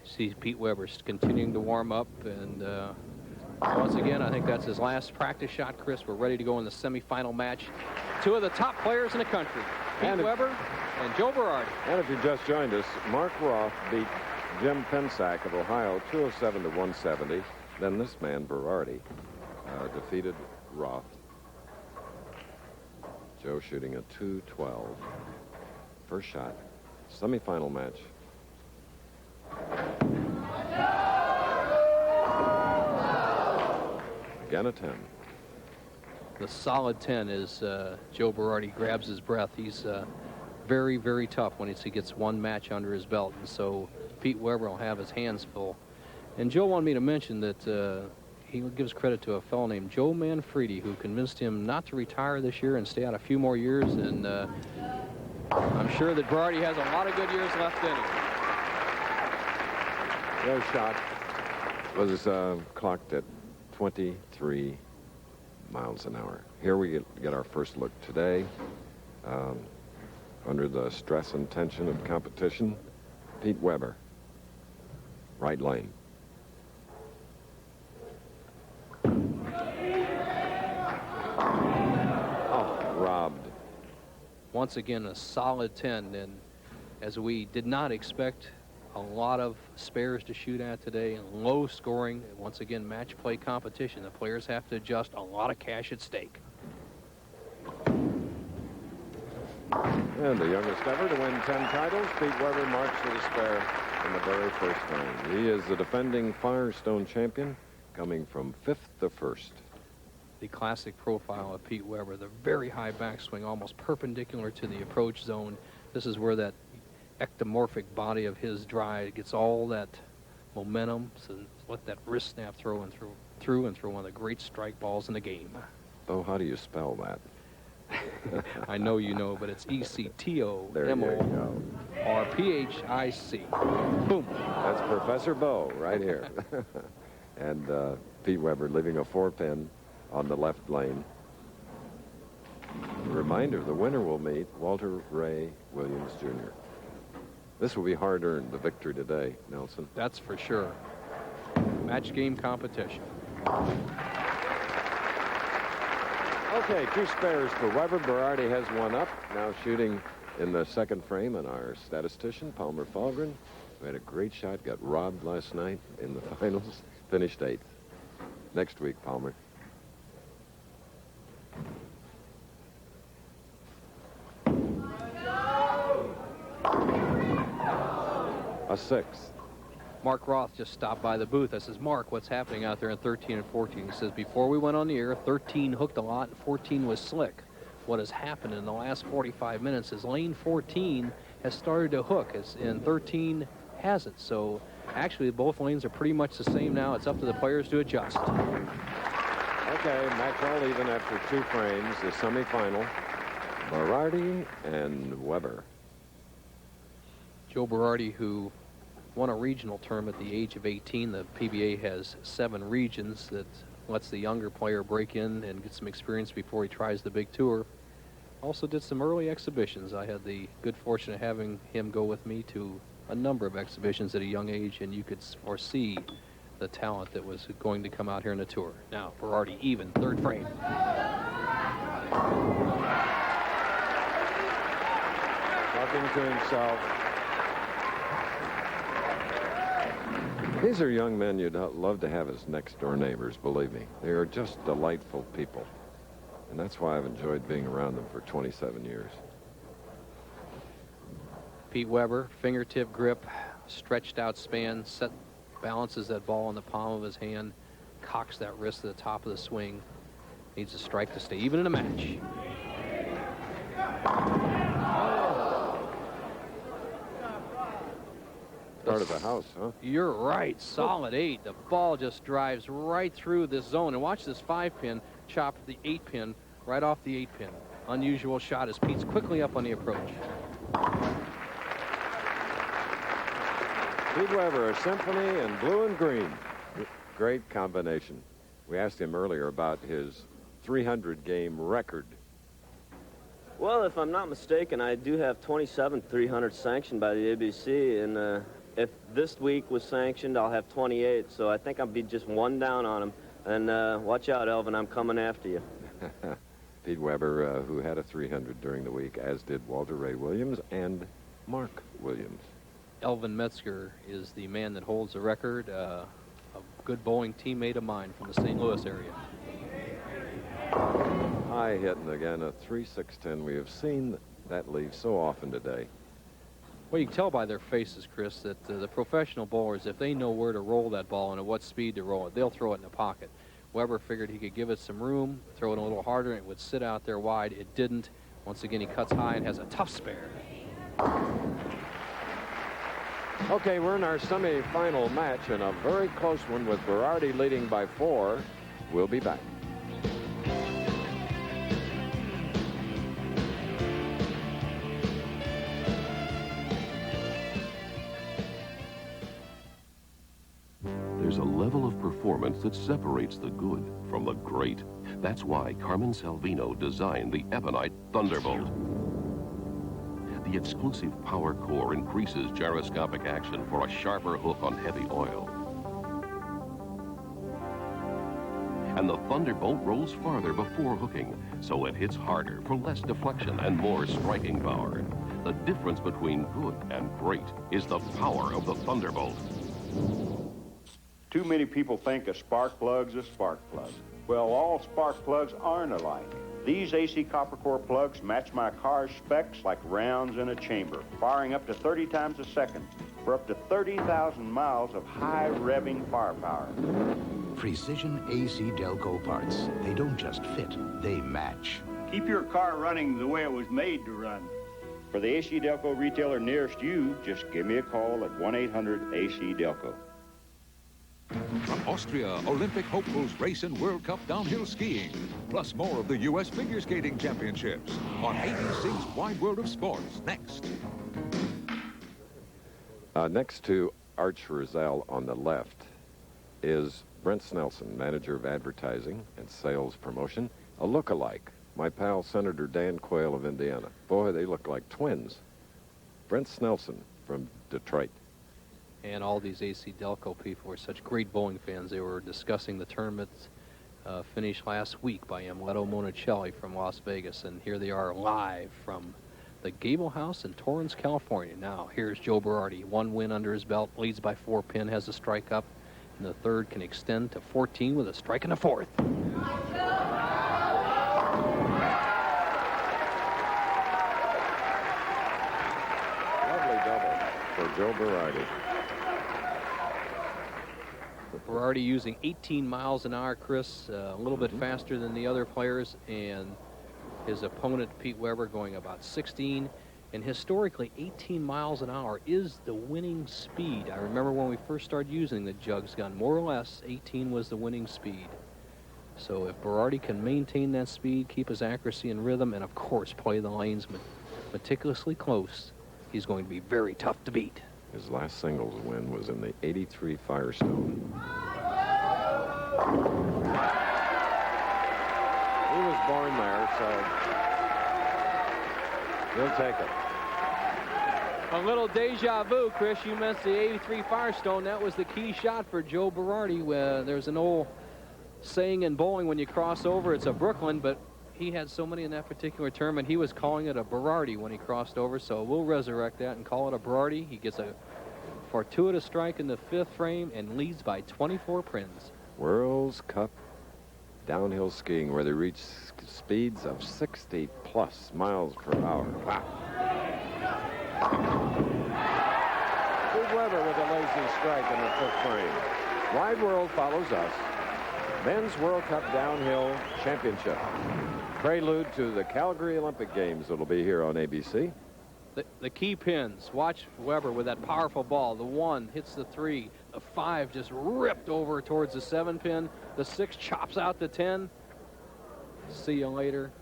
See Pete Weber continuing to warm up, and once again, I think that's his last practice shot, Chris. We're ready to go in the semifinal match. 2 of the top players in the country, Pete Weber and Joe Berardi. And if you just joined us, Mark Roth beat Jim Pensack of Ohio 207 to 170. Then this man, Berardi, defeated Roth. Joe shooting a 212. First shot, semifinal match. Again a 10. The solid 10 is Joe Berardi grabs his breath. He's very, very tough when he gets one match under his belt, and so Pete Weber will have his hands full. And Joe wanted me to mention that he gives credit to a fellow named Joe Manfredi, who convinced him not to retire this year and stay out a few more years, and I'm sure that Berardi has a lot of good years left in him. No shot. was clocked at 23 miles an hour. Here we get our first look today. Under the stress and tension of competition, Pete Weber, right lane. Oh, robbed. Once again, a solid 10, and as we did not expect a lot of spares to shoot at today, and low scoring, and once again, match play competition. The players have to adjust, a lot of cash at stake. And the youngest ever to win 10 titles, Pete Weber marks for the spare in the very first round. He is the defending Firestone champion, coming from 5th to 1st. The classic profile of Pete Weber, the very high backswing, almost perpendicular to the approach zone. This is where that ectomorphic body of his drive gets all that momentum, so let that wrist snap throw and through one of the great strike balls in the game. Oh, how do you spell that? I know you know, but it's ECTOMORPHIC. Boom. That's Professor Bo right here. And Pete Weber leaving a 4-pin on the left lane. Reminder, the winner will meet Walter Ray Williams, Jr. This will be hard-earned, the victory today, Nelson. That's for sure. Match game competition. Okay, 2 spares for Weber. Berardi has one up. Now shooting in the second frame, and our statistician, Palmer Falgren, who had a great shot, got robbed last night in the finals, finished 8th. Next week, Palmer. A 6. Mark Roth just stopped by the booth. I says, Mark, what's happening out there in 13 and 14? He says, before we went on the air, 13 hooked a lot and 14 was slick. What has happened in the last 45 minutes is lane 14 has started to hook, and 13 hasn't. So actually, both lanes are pretty much the same now. It's up to the players to adjust. Okay, match all even after 2 frames. The semifinal, Berardi and Weber. Joe Berardi, who won a regional term at the age of 18. The PBA has 7 regions that lets the younger player break in and get some experience before he tries the big tour. Also did some early exhibitions. I had the good fortune of having him go with me to a number of exhibitions at a young age, and you could foresee the talent that was going to come out here in the tour. Now, Berardi even, 3rd frame. Talking to himself. These are young men you'd love to have as next-door neighbors, believe me. They are just delightful people. And that's why I've enjoyed being around them for 27 years. Pete Weber, fingertip grip, stretched out span, balances that ball in the palm of his hand, cocks that wrist to the top of the swing. Needs a strike to stay even in a match. Start of the house, huh? You're right. Solid 8. The ball just drives right through this zone. And watch this 5-pin chop the 8-pin right off the 8-pin. Unusual shot as Pete's quickly up on the approach. Pete Weber, a symphony in blue and green. Great combination. We asked him earlier about his 300-game record. Well, if I'm not mistaken, I do have 27 300 sanctioned by the ABC, and if this week was sanctioned, I'll have 28, so I think I'll be just 1 down on him. And watch out, Elvin, I'm coming after you. Pete Weber, who had a 300 during the week, as did Walter Ray Williams and Mark Williams. Elvin Metzger is the man that holds the record, a good bowling teammate of mine from the St. Louis area. High hitting again, a 3-6-10. We have seen that leave so often today. Well, you can tell by their faces, Chris, that the professional bowlers, if they know where to roll that ball and at what speed to roll it, they'll throw it in the pocket. Weber figured he could give it some room, throw it a little harder, and it would sit out there wide. It didn't. Once again, he cuts high and has a tough spare. Okay, we're in our semi-final match, and a very close one with Berardi leading by 4. We'll be back. There's a level of performance that separates the good from the great. That's why Carmen Salvino designed the Ebonite Thunderbolt. The exclusive power core increases gyroscopic action for a sharper hook on heavy oil. And the Thunderbolt rolls farther before hooking, so it hits harder for less deflection and more striking power. The difference between good and great is the power of the Thunderbolt. Too many people think a spark plug's a spark plug. Well, all spark plugs aren't alike. These AC copper core plugs match my car's specs like rounds in a chamber, firing up to 30 times a second for up to 30,000 miles of high revving firepower. Precision AC Delco parts. They don't just fit, they match. Keep your car running the way it was made to run. For the AC Delco retailer nearest you, just give me a call at 1-800-AC-DELCO. From Austria, Olympic hopefuls race in World Cup downhill skiing, plus more of the U.S. Figure Skating Championships on ABC's Wide World of Sports. Next. Next to Arch Rizal on the left is Brent Snelson, manager of advertising and sales promotion, a look-alike. My pal, Senator Dan Quayle of Indiana. Boy, they look like twins. Brent Snelson from Detroit. And all these AC Delco people were such great bowling fans. They were discussing the tournament finish last week by Amleto Monicelli from Las Vegas. And here they are live from the Gable House in Torrance, California. Now, here's Joe Berardi. 1 win under his belt, leads by 4 pin, has a strike up. And the third can extend to 14 with a strike in the fourth. Lovely double for Joe Berardi. Berardi using 18 miles an hour, Chris, a little bit faster than the other players, and his opponent, Pete Weber, going about 16. And historically, 18 miles an hour is the winning speed. I remember when we first started using the Jugs gun, more or less, 18 was the winning speed. So if Berardi can maintain that speed, keep his accuracy and rhythm, and of course play the lanes meticulously close, he's going to be very tough to beat. His last singles win was in the '83 Firestone. He was born there, so he'll take it. A little deja vu, Chris. You mentioned the '83 Firestone. That was the key shot for Joe Berardi. There's an old saying in bowling, when you cross over, it's a Brooklyn, but he had so many in that particular tournament, he was calling it a Berardi when he crossed over, so we'll resurrect that and call it a Berardi. He gets a fortuitous strike in the 5th frame and leads by 24 pins. World's Cup downhill skiing, where they reach speeds of 60+ miles per hour. Wow. Pete Weber with a lazy strike in the 5th frame. Wide World follows us. Men's World Cup Downhill Championship. Prelude to the Calgary Olympic Games that'll be here on ABC. The key pins. Watch Weber with that powerful ball. The 1 hits the 3. The 5 just ripped over towards the 7 pin. The 6 chops out the 10. See you later.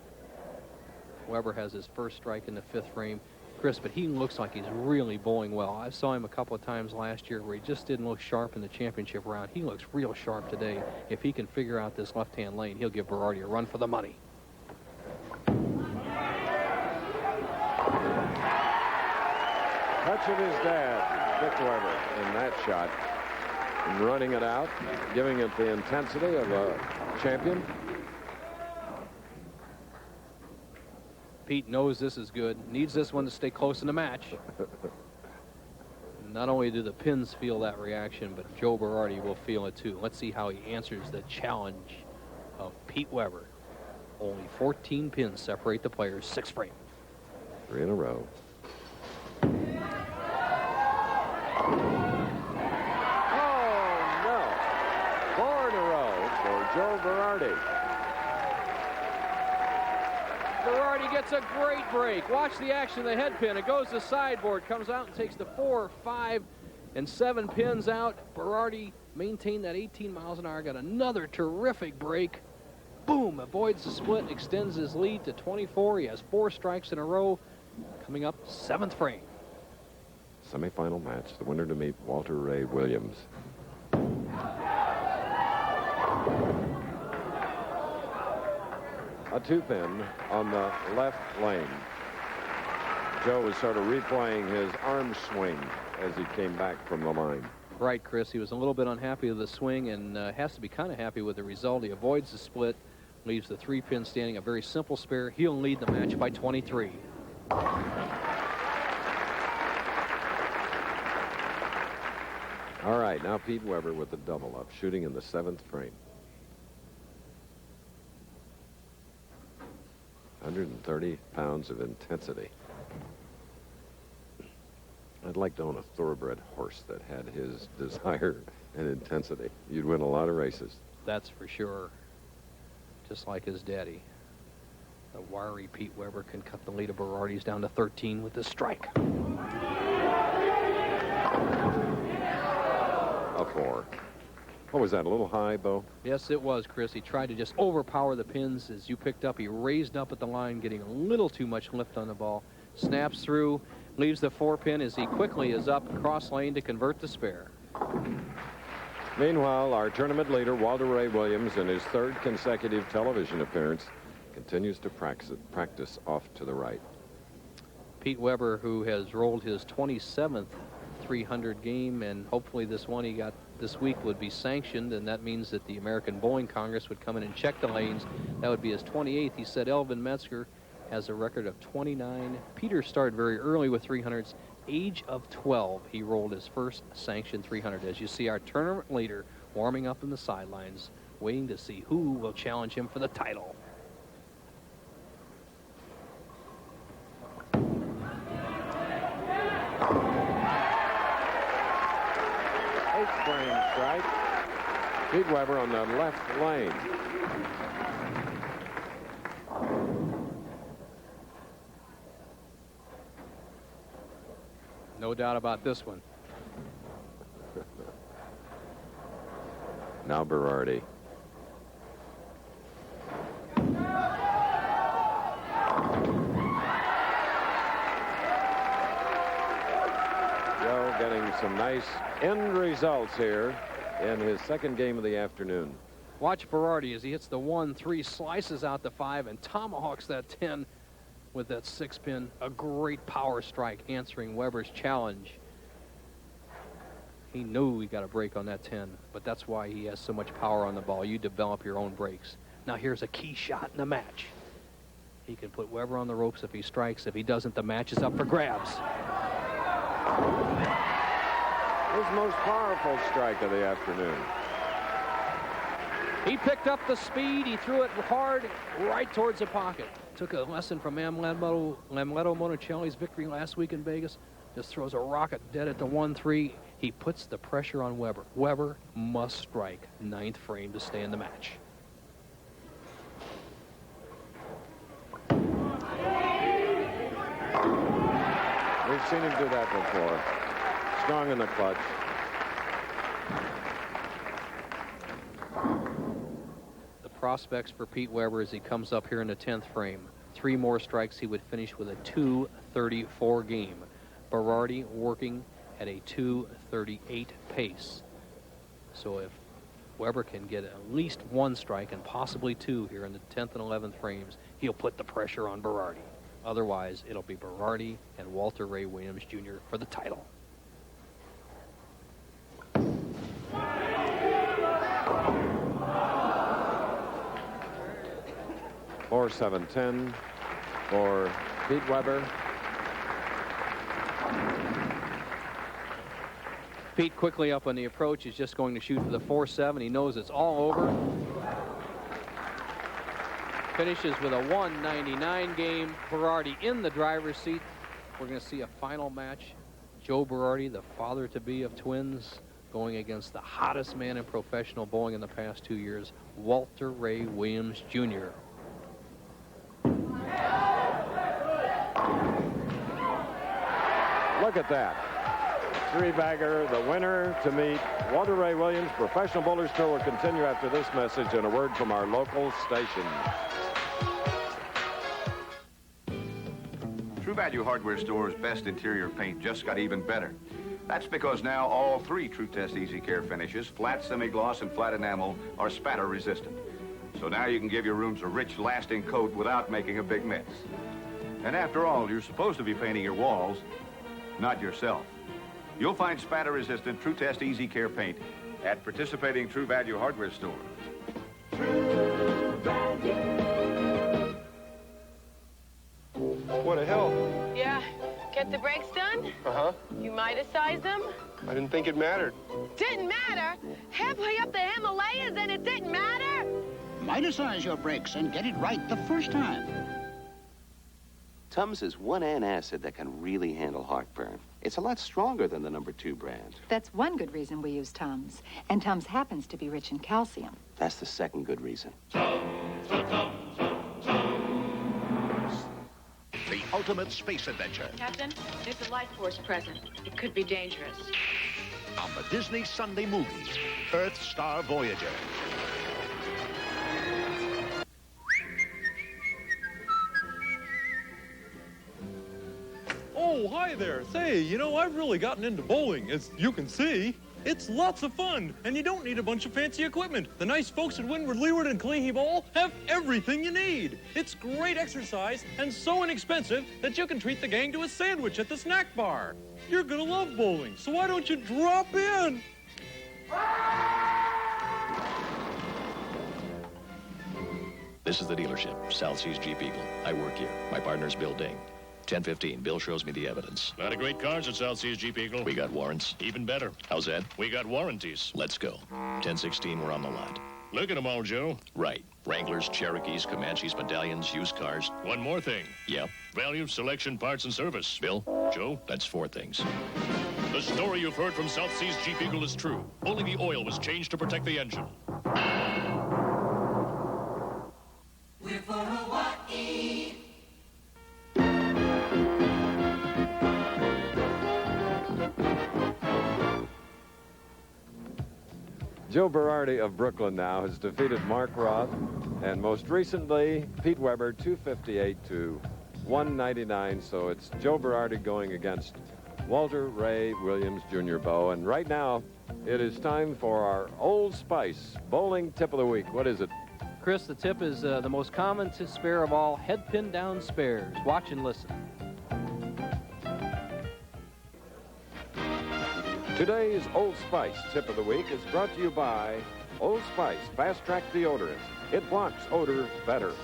Weber has his first strike in the 5th frame. Chris, but he looks like he's really bowling well. I saw him a couple of times last year where he just didn't look sharp in the championship round. He looks real sharp today. If he can figure out this left-hand lane, he'll give Berardi a run for the money. Touch of his dad, Dick Weber, in that shot. And running it out, giving it the intensity of a champion. Pete knows this is good, needs this one to stay close in the match. Not only do the pins feel that reaction, but Joe Berardi will feel it too. Let's see how he answers the challenge of Pete Weber. Only 14 pins separate the players, 6th frame. 3 in a row. Oh, no. 4 in a row for Joe Berardi. Berardi gets a great break. Watch the action of the head pin. It goes to sideboard, comes out and takes the 4, 5, and 7 pins out. Berardi maintained that 18 miles an hour, got another terrific break. Boom, avoids the split, extends his lead to 24. He has 4 strikes in a row. Coming up, 7th frame. Semifinal match, the winner to meet Walter Ray Williams. a two-pin on the left lane. Joe was sort of replaying his arm swing as he came back from the line. Right, Chris. He was a little bit unhappy with the swing and has to be kind of happy with the result. He avoids the split, leaves the three-pin standing, a very simple spare. He'll lead the match by 23. All right, now Pete Weber with the double up, shooting in the 7th frame. 130 pounds of intensity. I'd like to own a thoroughbred horse that had his desire and intensity. You'd win a lot of races. That's for sure. Just like his daddy. The wiry Pete Weber can cut the lead of Berardi's down to 13 with this strike. A 4. What was that, a little high, Bo? Yes, it was, Chris. He tried to just overpower the pins. As you picked up, he raised up at the line, getting a little too much lift on the ball. Snaps through, leaves the 4-pin as he quickly is up cross lane to convert the spare. Meanwhile, our tournament leader, Walter Ray Williams, in his 3rd consecutive television appearance, continues to practice off to the right. Pete Weber, who has rolled his 27th 300 game, and hopefully this one he got this week would be sanctioned, and that means that the American Bowling Congress would come in and check the lanes. That would be his 28th. He said Elvin Metzger has a record of 29. Peter started very early with 300s. Age of 12, he rolled his first sanctioned 300. As you see our tournament leader warming up in the sidelines, waiting to see who will challenge him for the title. Frame strike. Pete Weber on the left lane. No doubt about this one. Now Berardi. Joe getting some nice end results here in his 2nd game of the afternoon. Watch Berardi as he hits the 1-3, slices out the 5, and tomahawks that 10 with that 6-pin. A great power strike answering Weber's challenge. He knew he got a break on that 10, but that's why he has so much power on the ball. You develop your own breaks. Now here's a key shot in the match. He can put Weber on the ropes if he strikes. If he doesn't, the match is up for grabs. His most powerful strike of the afternoon. He picked up the speed. He threw it hard right towards the pocket. Took a lesson from Lamletto Monticelli's victory last week in Vegas. Just throws a rocket dead at the 1-3. He puts the pressure on Weber. Weber must strike 9th frame to stay in the match. We've seen him do that before. Strong in the clutch. The prospects for Pete Weber as he comes up here in the 10th frame. 3 more strikes, he would finish with a 2:34 game. Berardi working at a 2:38 pace. So if Weber can get at least 1 strike and possibly 2 here in the 10th and 11th frames, he'll put the pressure on Berardi. Otherwise, it'll be Berardi and Walter Ray Williams Jr. for the title. Or 7-10 for Pete Weber. Pete quickly up on the approach is just going to shoot for the 4-7. He knows it's all over. Finishes with a 199 game. Berardi in the driver's seat. We're going to see a final match. Joe Berardi, the father-to-be of twins, going against the hottest man in professional bowling in the past 2 years, Walter Ray Williams Jr. Look at that. 3-bagger, the winner to meet Walter Ray Williams. Professional Bowlers Tour will continue after this message and a word from our local station. True Value Hardware Store's best interior paint just got even better. That's because now all 3 True Test Easy Care finishes, flat, semi-gloss, and flat enamel, are spatter resistant. So now you can give your rooms a rich, lasting coat without making a big mess. And after all, you're supposed to be painting your walls, not yourself. You'll find spatter-resistant True Test Easy Care paint at participating True Value hardware stores. What a hell. Yeah. Get the brakes done? Uh-huh. You Midas-sized them? I didn't think it mattered. Didn't matter? Halfway up the Himalayas and it didn't matter? Midas-size your brakes and get it right the first time. Tums is one antacid that can really handle heartburn. It's a lot stronger than the #2 brand. That's one good reason we use Tums. And Tums happens to be rich in calcium. That's the second good reason. The ultimate space adventure Captain, there's a life force present. It could be dangerous. on the Disney Sunday movie, Earth Star Voyager. Oh, hi there. Say, you know, I've really gotten into bowling, as you can see. It's lots of fun, and you don't need a bunch of fancy equipment. The nice folks at Windward, Leeward, and Cleehey Bowl have everything you need. It's great exercise and so inexpensive that you can treat the gang to a sandwich at the snack bar. You're gonna love bowling, so why don't you drop in? This is the dealership, South Seas Jeep Eagle. I work here. My partner's Bill Ding. 10:15. Bill shows me the evidence. A lot of great cars at South Seas Jeep Eagle. We got warrants. Even better. How's that? We got warranties. Let's go. 10:16. We're on the lot. Look at them all, Joe. Right. Wranglers, Cherokees, Comanches, medallions, used cars. One more thing. Yeah. Value, selection, parts, and service. Bill? Joe? That's 4 things. The story you've heard from South Seas Jeep Eagle is true. Only the oil was changed to protect the engine. We're for Hawaii. Joe Berardi of Brooklyn now has defeated Mark Roth, and most recently, Pete Weber, 258 to 199. So it's Joe Berardi going against Walter Ray Williams Jr. Bow. And right now, it is time for our Old Spice bowling tip of the week. What is it? Chris, the tip is the most common spare of all, head pin down spares. Watch and listen. Today's Old Spice tip of the week is brought to you by Old Spice Fast Track Deodorant. It blocks odor better.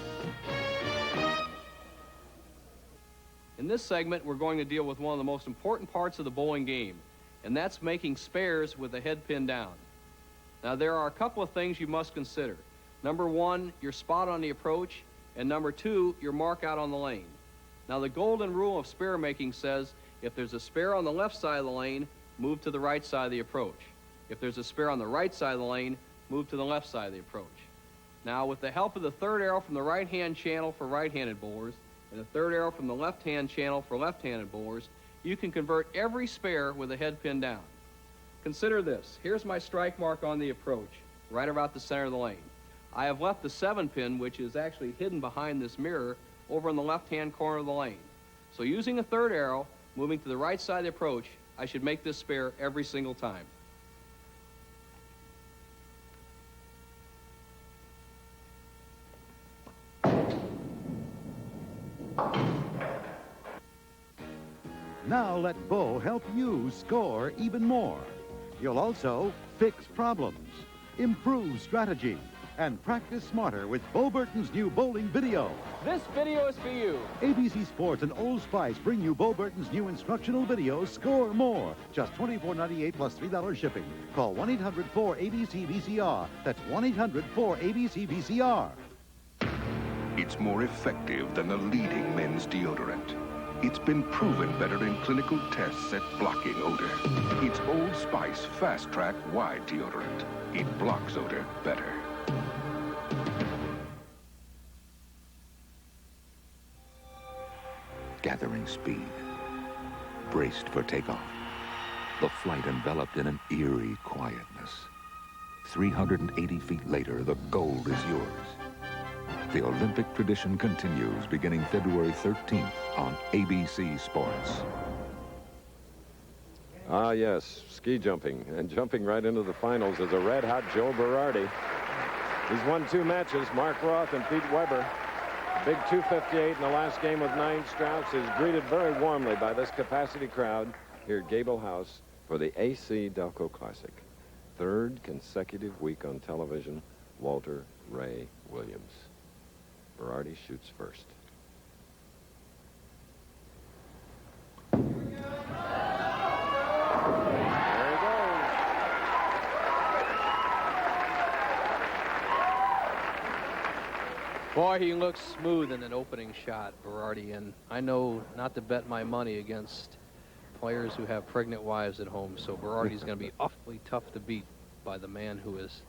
In this segment, we're going to deal with one of the most important parts of the bowling game, and that's making spares with the head pin down. Now, there are a couple of things you must consider. Number 1, your spot on the approach, and number 2, your mark out on the lane. Now, the golden rule of spare making says if there's a spare on the left side of the lane, move to the right side of the approach. If there's a spare on the right side of the lane, move to the left side of the approach. Now, with the help of the third arrow from the right-hand channel for right-handed bowlers and the third arrow from the left-hand channel for left-handed bowlers, you can convert every spare with a head pin down. Consider this. Here's my strike mark on the approach, right about the center of the lane. I have left the 7-pin, which is actually hidden behind this mirror, over in the left-hand corner of the lane. So using a third arrow, moving to the right side of the approach, I should make this spare every single time. Now let Bo help you score even more. You'll also fix problems, improve strategy, and practice smarter with Bo Burton's new bowling video. This video is for you. ABC Sports and Old Spice bring you Bo Burton's new instructional video, Score More. Just $24.98 plus $3 shipping. Call 1-800-4ABC-VCR. That's 1-800-4ABC-VCR. It's more effective than the leading men's deodorant. It's been proven better in clinical tests at blocking odor. It's Old Spice Fast Track Wide Deodorant. It blocks odor better. Gathering speed, braced for takeoff. The flight enveloped in an eerie quietness. 380 feet later, the gold is yours. The Olympic tradition continues beginning February 13th on ABC Sports. Ah, yes, ski jumping. And jumping right into the finals is a red-hot Joe Berardi. He's won 2 matches, Mark Roth and Pete Weber. Big 258 in the last game with 9 strokes is greeted very warmly by this capacity crowd here at Gable House for the AC Delco Classic. 3rd consecutive week on television, Walter Ray Williams. Berardi shoots first. Boy, he looks smooth in an opening shot, Berardi, and I know not to bet my money against players who have pregnant wives at home, so Berardi's going to be awfully tough to beat by the man who has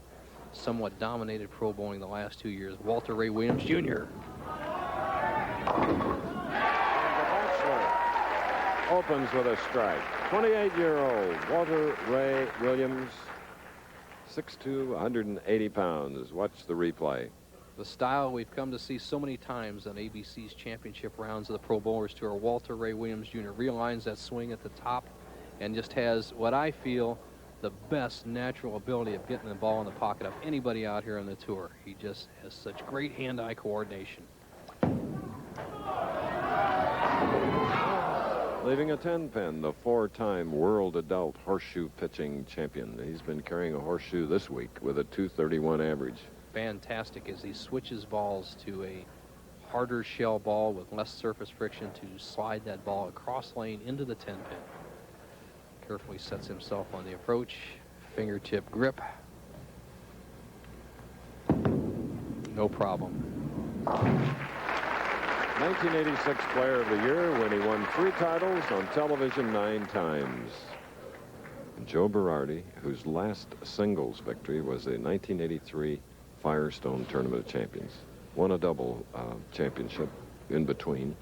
somewhat dominated pro bowling the last 2 years, Walter Ray Williams, Jr. And the Bachelor opens with a strike. 28-year-old Walter Ray Williams, 6'2", 180 pounds. Watch the replay. The style we've come to see so many times on ABC's championship rounds of the Pro Bowlers Tour. Walter Ray Williams Jr. realigns that swing at the top and just has what I feel the best natural ability of getting the ball in the pocket of anybody out here on the tour. He just has such great hand-eye coordination. Leaving a 10-pin, the 4-time world adult horseshoe pitching champion. He's been carrying a horseshoe this week with a 231 average. Fantastic as he switches balls to a harder shell ball with less surface friction to slide that ball across lane into the 10-pin. Carefully sets himself on the approach, fingertip grip. No problem. 1986 Player of the Year when he won 3 titles on television 9 times. Joe Berardi, whose last singles victory was the 1983 Firestone Tournament of Champions. Won a double championship in between.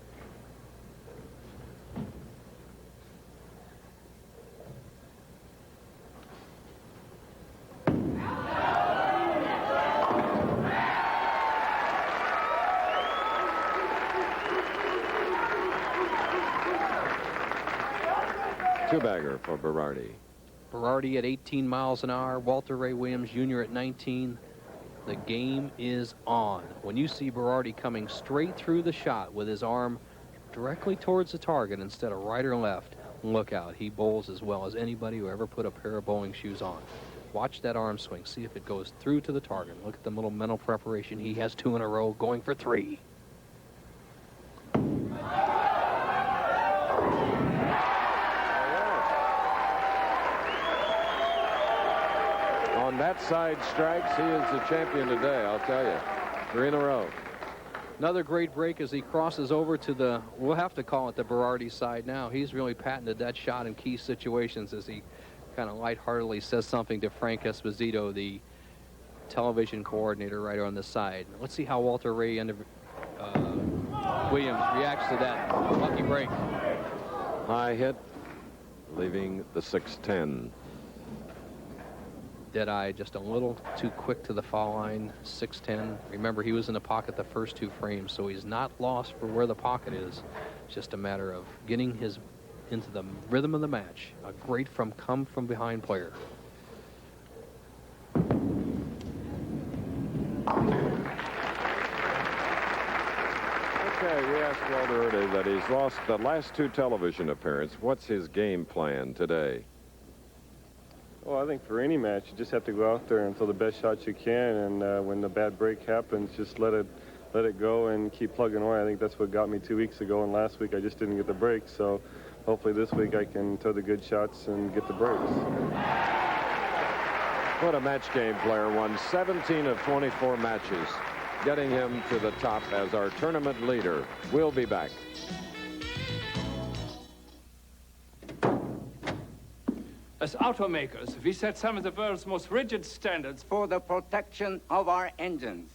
Two-bagger for Berardi. Berardi at 18 miles an hour, Walter Ray Williams Jr. at 19. The game is on. When you see Berardi coming straight through the shot with his arm directly towards the target instead of right or left, look out. He bowls as well as anybody who ever put a pair of bowling shoes on. Watch that arm swing. See if it goes through to the target. Look at the little mental preparation. He has 2 in a row, going for 3. On that side strikes, he is the champion today, I'll tell you. 3 in a row. Another great break as he crosses over to the, we'll have to call it the Berardi side now. He's really patented that shot in key situations as he kind of lightheartedly says something to Frank Esposito, the television coordinator right on the side. Let's see how Walter Ray Williams reacts to that lucky break. High hit, leaving the 6-10. Deadeye just a little too quick to the foul line, 6-10. Remember, he was in the pocket the first 2 frames, so he's not lost for where the pocket is. It's just a matter of getting his into the rhythm of the match. A great come from behind player. Okay, we asked Walter earlier that he's lost the last 2 television appearances. What's his game plan today? Well, I think for any match, you just have to go out there and throw the best shots you can, and when the bad break happens, just let it go and keep plugging away. I think that's what got me 2 weeks ago, and last week I just didn't get the break, so hopefully this week I can throw the good shots and get the breaks. What a match game player. Won 17 of 24 matches, getting him to the top as our tournament leader. We'll be back. As automakers, we set some of the world's most rigid standards for the protection of our engines.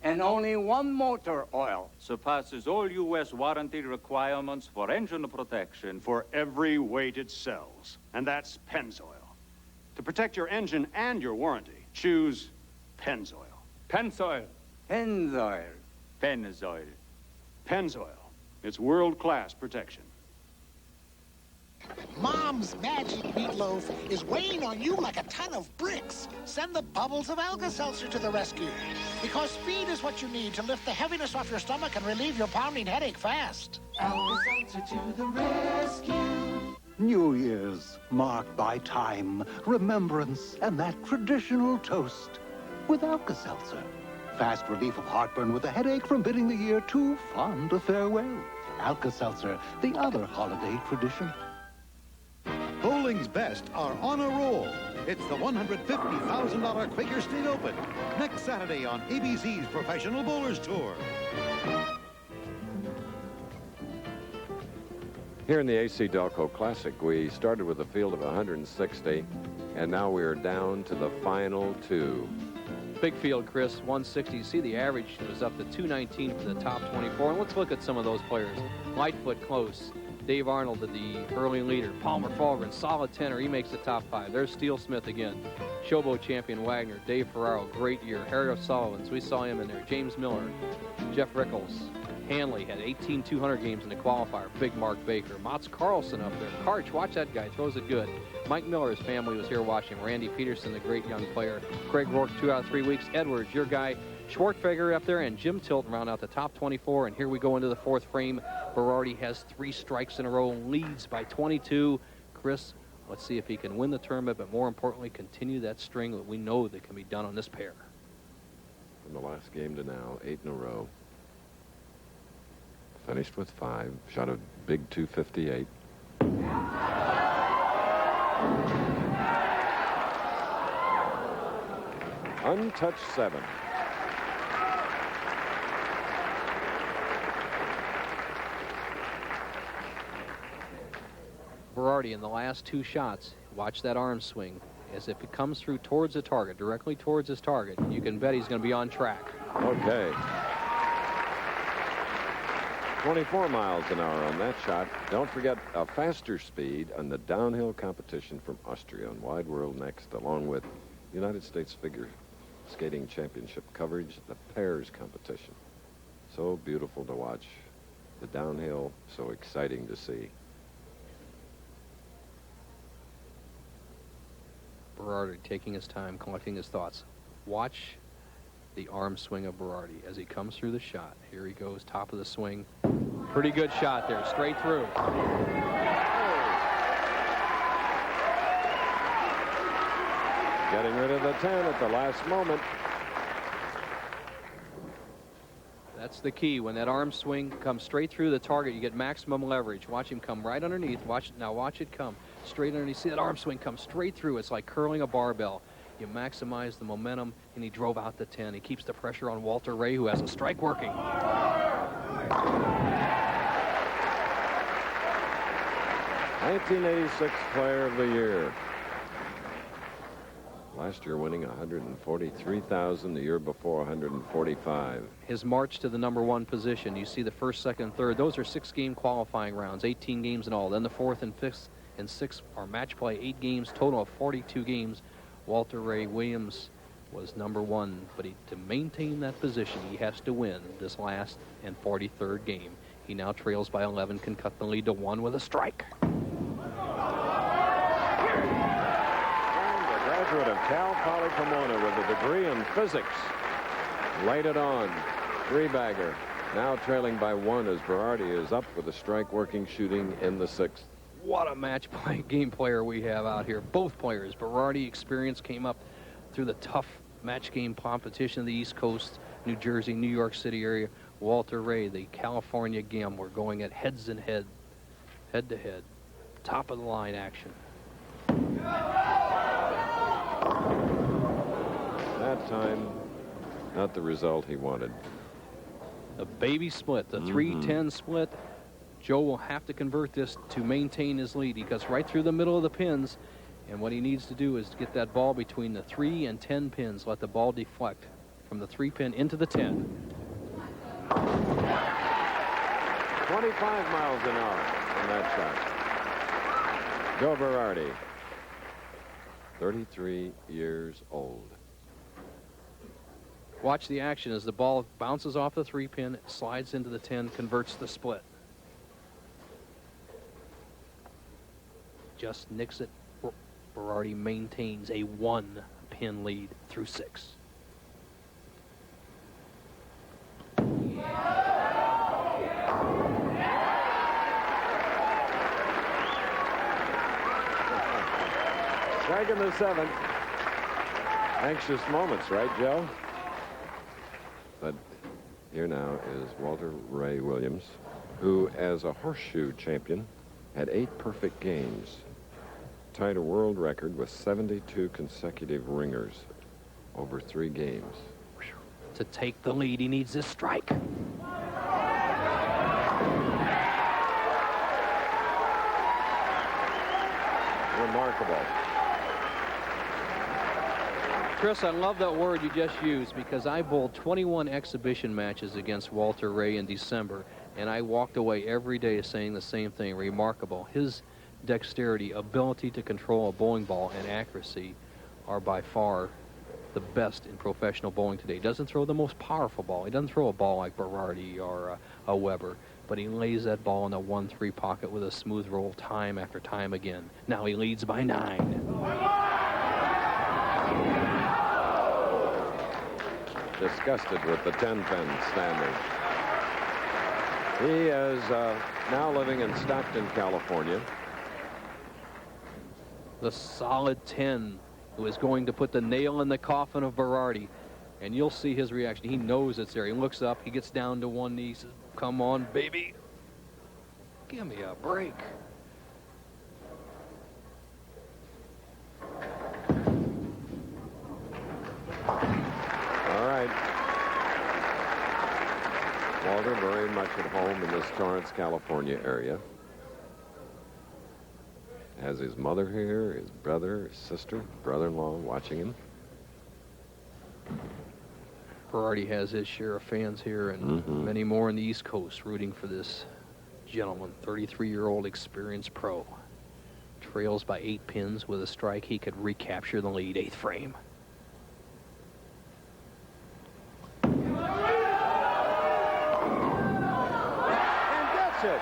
And only one motor oil surpasses all U.S. warranty requirements for engine protection for every weight it sells, and that's Pennzoil. To protect your engine and your warranty, choose Pennzoil. Pennzoil. Pennzoil. Pennzoil. Pennzoil. It's world-class protection. Mom's magic meatloaf is weighing on you like a ton of bricks. Send the bubbles of Alka-Seltzer to the rescue. Because speed is what you need to lift the heaviness off your stomach and relieve your pounding headache fast. Alka-Seltzer to the rescue. New Year's, marked by time, remembrance, and that traditional toast with Alka-Seltzer. Fast relief of heartburn with a headache from bidding the year too fond a farewell. Alka-Seltzer, the other holiday tradition. Bowling's best are on a roll. It's the $150,000 Quaker State Open next Saturday on ABC's Professional Bowlers Tour. Here in the AC Delco Classic, we started with a field of 160, and now we are down to the final two. Big field, Chris, 160. You see the average was up to 219 for the top 24. And let's look at some of those players. Lightfoot close. Dave Arnold, the early leader. Palmer Falgren, solid tenor. He makes the top 5. There's Steele Smith again. Showboat champion Wagner. Dave Ferraro, great year. Harry O'Sullivan, we saw him in there. James Miller. Jeff Rickles. Hanley had 18 200 games in the qualifier. Big Mark Baker. Mats Carlson up there. Karch, watch that guy. Throws it good. Mike Miller's family was here watching. Randy Peterson, the great young player. Craig Rourke, 2 out of 3 weeks. Edwards, your guy. Schwartfeger up there, and Jim Tilton round out the top 24. And here we go into the 4th frame. Berardi has 3 strikes in a row, leads by 22. Chris, let's see if he can win the tournament, but more importantly, continue that string that we know that can be done on this pair. From the last game to now, 8 in a row. Finished with 5. Shot a big 258. Untouched 7. Berardi in the last 2 shots, watch that arm swing. As if it comes through towards the target, directly towards his target, you can bet he's going to be on track. Okay. 24 miles an hour on that shot. Don't forget a faster speed on the downhill competition from Austria and Wide World next, along with United States Figure Skating Championship coverage, the pairs competition. So beautiful to watch. The downhill, so exciting to see. Berardi taking his time, collecting his thoughts. Watch the arm swing of Berardi as he comes through the shot. Here he goes, top of the swing. Pretty good shot there, straight through. Getting rid of the 10 at the last moment. That's the key. When that arm swing comes straight through the target, you get maximum leverage. Watch him come right underneath. Watch it come straight underneath. See that arm swing come straight through. It's like curling a barbell. You maximize the momentum, and he drove out the 10. He keeps the pressure on Walter Ray, who has a strike working. 1986 Player of the Year. Last year winning 143,000, the year before 145. His march to the #1 position. You see the 1st, 2nd, 3rd. Those are 6-game qualifying rounds, 18 games in all. Then the 4th and 5th and 6th are match play, 8 games, total of 42 games. Walter Ray Williams was #1, but to maintain that position, he has to win this last and 43rd game. He now trails by 11, can cut the lead to 1 with a strike. Graduate of Cal Poly Pomona with a degree in physics. Laid it on. 3-bagger. Now trailing by 1 as Berardi is up with a strike working, shooting in the 6th. What a match play game player we have out here. Both players. Berardi experience came up through the tough match game competition of the East Coast, New Jersey, New York City area. Walter Ray, the California Gambler, going at head to head. Top of the line action. That time, not the result he wanted. The baby split, the 3-10 split. Joe will have to convert this to maintain his lead. He goes right through the middle of the pins, and what he needs to do is get that ball between the 3 and 10 pins. Let the ball deflect from the 3 pin into the 10. 25 miles an hour on that shot. Joe Berardi, 33 years old. Watch the action as the ball bounces off the 3 pin, slides into the 10, converts the split. just nicks it. Berardi maintains a 1-pin lead through 6. Strike in the 7th. Anxious moments, right, Joe? But here now is Walter Ray Williams, who, as a horseshoe champion, had 8 perfect games, tied a world record with 72 consecutive ringers over 3 games. To take the lead, he needs this strike. Remarkable. Chris, I love that word you just used, because I bowled 21 exhibition matches against Walter Ray in December, and I walked away every day saying the same thing. Remarkable. His dexterity, ability to control a bowling ball, and accuracy are by far the best in professional bowling today. He doesn't throw the most powerful ball. He doesn't throw a ball like Berardi or a Weber, but he lays that ball in the 1-3 pocket with a smooth roll time after time again. Now he leads by 9. Disgusted with the 10-pin standard. He is now living in Stockton, California. The solid 10 who is going to put the nail in the coffin of Berardi. And you'll see his reaction. He knows it's there. He looks up. He gets down to one knee. Says, come on, baby. Give me a break. All right. Walter very much at home in this Torrance, California area. Has his mother here, his brother, his sister, brother-in-law watching him. Berardi has his share of fans here and many more on the East Coast rooting for this gentleman, 33-year-old experienced pro. Trails by 8 pins with a strike. He could recapture the lead, 8th frame. And gets it.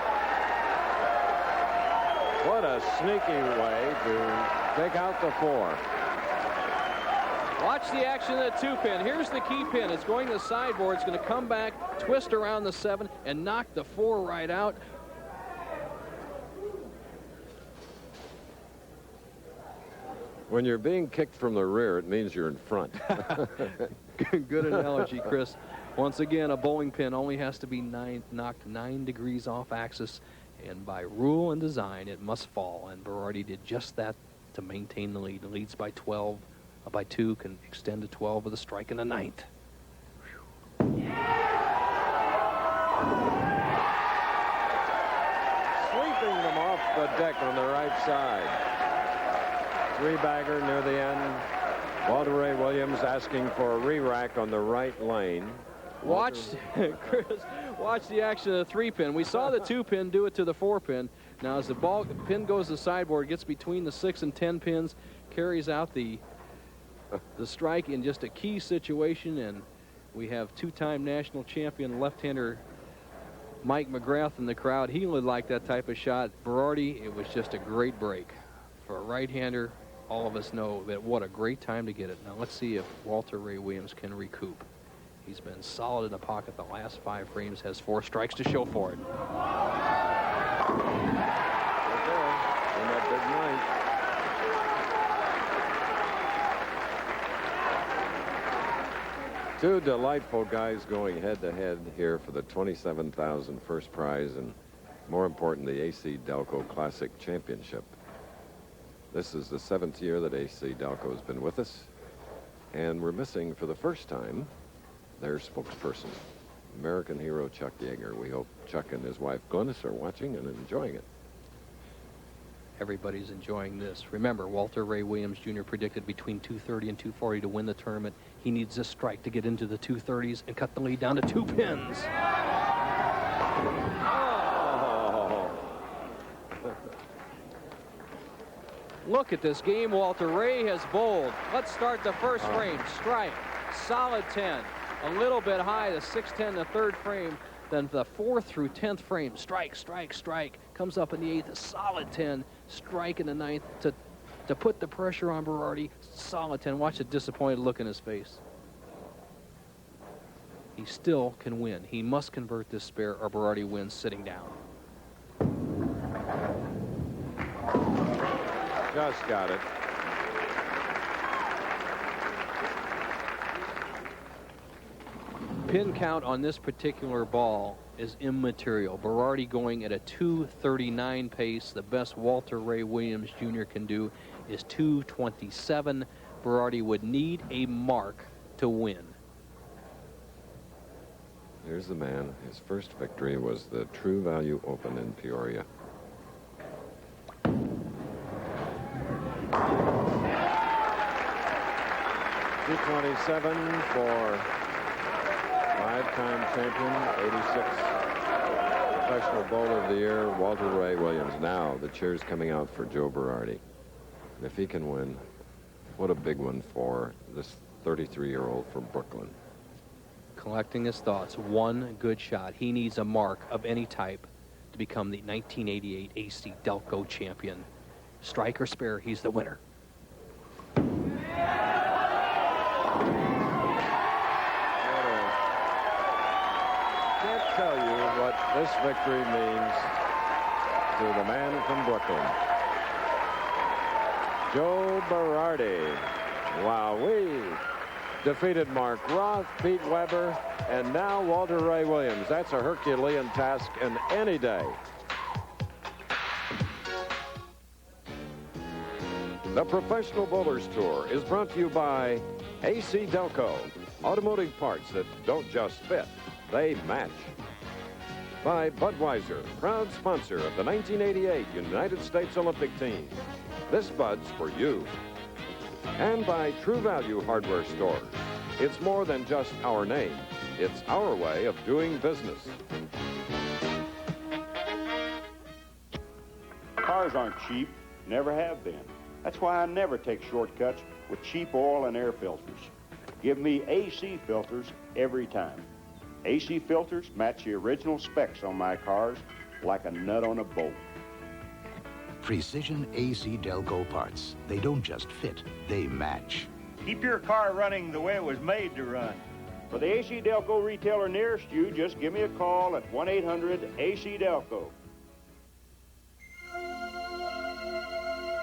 What a sneaky way to take out the 4. Watch the action of the 2-pin. Here's the key pin. It's going to the sideboard. It's going to come back, twist around the 7, and knock the 4 right out. When you're being kicked from the rear, it means you're in front. Good analogy, Chris. Once again, a bowling pin only has to be knocked 9 degrees off axis, and by rule and design, it must fall. And Berardi did just that to maintain the lead. He leads by 12. By 2, can extend to 12 with a strike in the 9th. Sweeping them off the deck on the right side. 3-bagger near the end. Walter Ray Williams asking for a re-rack on the right lane. Watch, Chris, watch the action of the 3-pin. We saw the 2-pin do it to the 4-pin. Now as the pin goes to the sideboard, gets between the 6 and 10 pins, carries out the strike in just a key situation, and we have 2-time national champion left-hander Mike McGrath in the crowd. He would like that type of shot. Berardi, it was just a great break. For a right-hander, all of us know that what a great time to get it. Now let's see if Walter Ray Williams can recoup. He's been solid in the pocket the last 5 frames, has 4 strikes to show for it. Right there, in that big night. Two delightful guys going head-to-head here for the $27,000 first prize and, more important, the AC Delco Classic Championship. This is the 7th year that AC Delco has been with us, and we're missing for the first time their spokesperson, American hero Chuck Yeager. We hope Chuck and his wife Glynis are watching and enjoying it. Everybody's enjoying this. Remember, Walter Ray Williams Jr. predicted between 230 and 240 to win the tournament. He needs this strike to get into the 230s and cut the lead down to 2 pins. Oh. Look at this game Walter Ray has bowled. Let's start the first frame. Strike. Solid 10. A little bit high, the 6-10, the 3rd frame. Then the 4th through 10th frame. Strike, strike, strike. Comes up in the 8th, a solid 10. strike in the ninth to put the pressure on Berardi. Solid 10. Watch the disappointed look in his face. He still can win. He must convert this spare or Berardi wins sitting down. Just got it. Pin count on this particular ball is immaterial. Berardi going at a 2:39 pace. The best Walter Ray Williams Jr. can do is 2:27. Berardi would need a mark to win. Here's the man. His first victory was the True Value Open in Peoria. $227 for five-time champion, 86 Professional Bowler of the Year, Walter Ray Williams. Now the cheers coming out for Joe Berardi. And if he can win, what a big one for this 33-year-old from Brooklyn. Collecting his thoughts. One good shot. He needs a mark of any type to become the 1988 AC Delco champion. Strike or spare, he's the winner. Can't tell you what this victory means to the man from Brooklyn. Joe Berardi. Wowee. Defeated Mark Roth, Pete Weber, and now Walter Ray Williams. That's a Herculean task in any day. The Professional Bowlers Tour is brought to you by AC Delco. Automotive parts that don't just fit, they match. By Budweiser, proud sponsor of the 1988 United States Olympic team. This Bud's for you. And by True Value Hardware Stores. It's more than just our name. It's our way of doing business. Cars aren't cheap, never have been. That's why I never take shortcuts with cheap oil and air filters. Give me AC filters every time. AC filters match the original specs on my cars like a nut on a bolt. Precision AC Delco parts. They don't just fit, they match. Keep your car running the way it was made to run. For the AC Delco retailer nearest you, just give me a call at 1-800-AC-DELCO.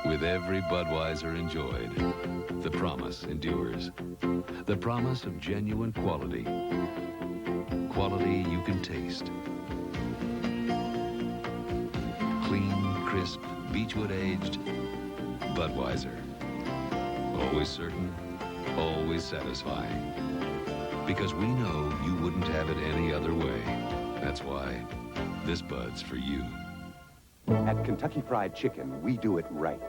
With every Budweiser enjoyed, the promise endures. The promise of genuine quality. Quality you can taste. Clean, crisp, Beechwood aged Budweiser. Always certain, always satisfying. Because we know you wouldn't have it any other way. That's why this Bud's for you. At Kentucky Fried Chicken, we do it right.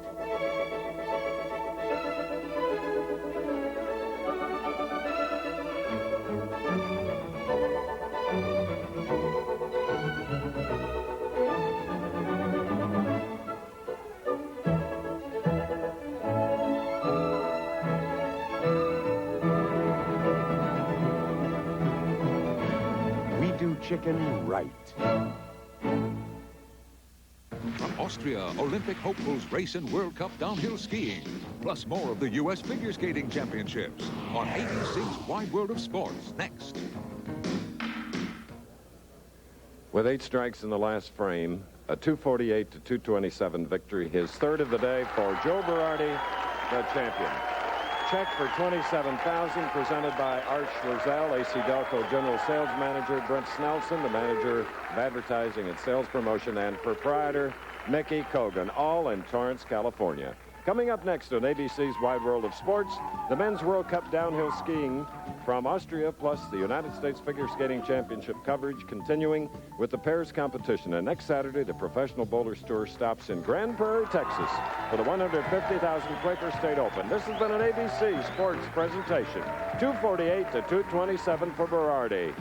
Chicken right. From Austria, Olympic hopefuls race in World Cup downhill skiing, plus more of the U.S. Figure Skating Championships on ABC's Wide World of Sports next. With 8 strikes in the last frame, a 248 to 227 victory, his third of the day for Joe Berardi, the champion. Check for $27,000 presented by Art Schwarzel, AC Delco General Sales Manager Brent Snelson, the Manager of Advertising and Sales Promotion, and proprietor Mickey Kogan, all in Torrance, California. Coming up next on ABC's Wide World of Sports, the Men's World Cup downhill skiing from Austria, plus the United States Figure Skating Championship coverage continuing with the pairs competition. And next Saturday, the Professional Bowlers Tour stops in Grand Prairie, Texas for the 150,000 Quaker State Open. This has been an ABC Sports presentation. 248 to 227 for Berardi.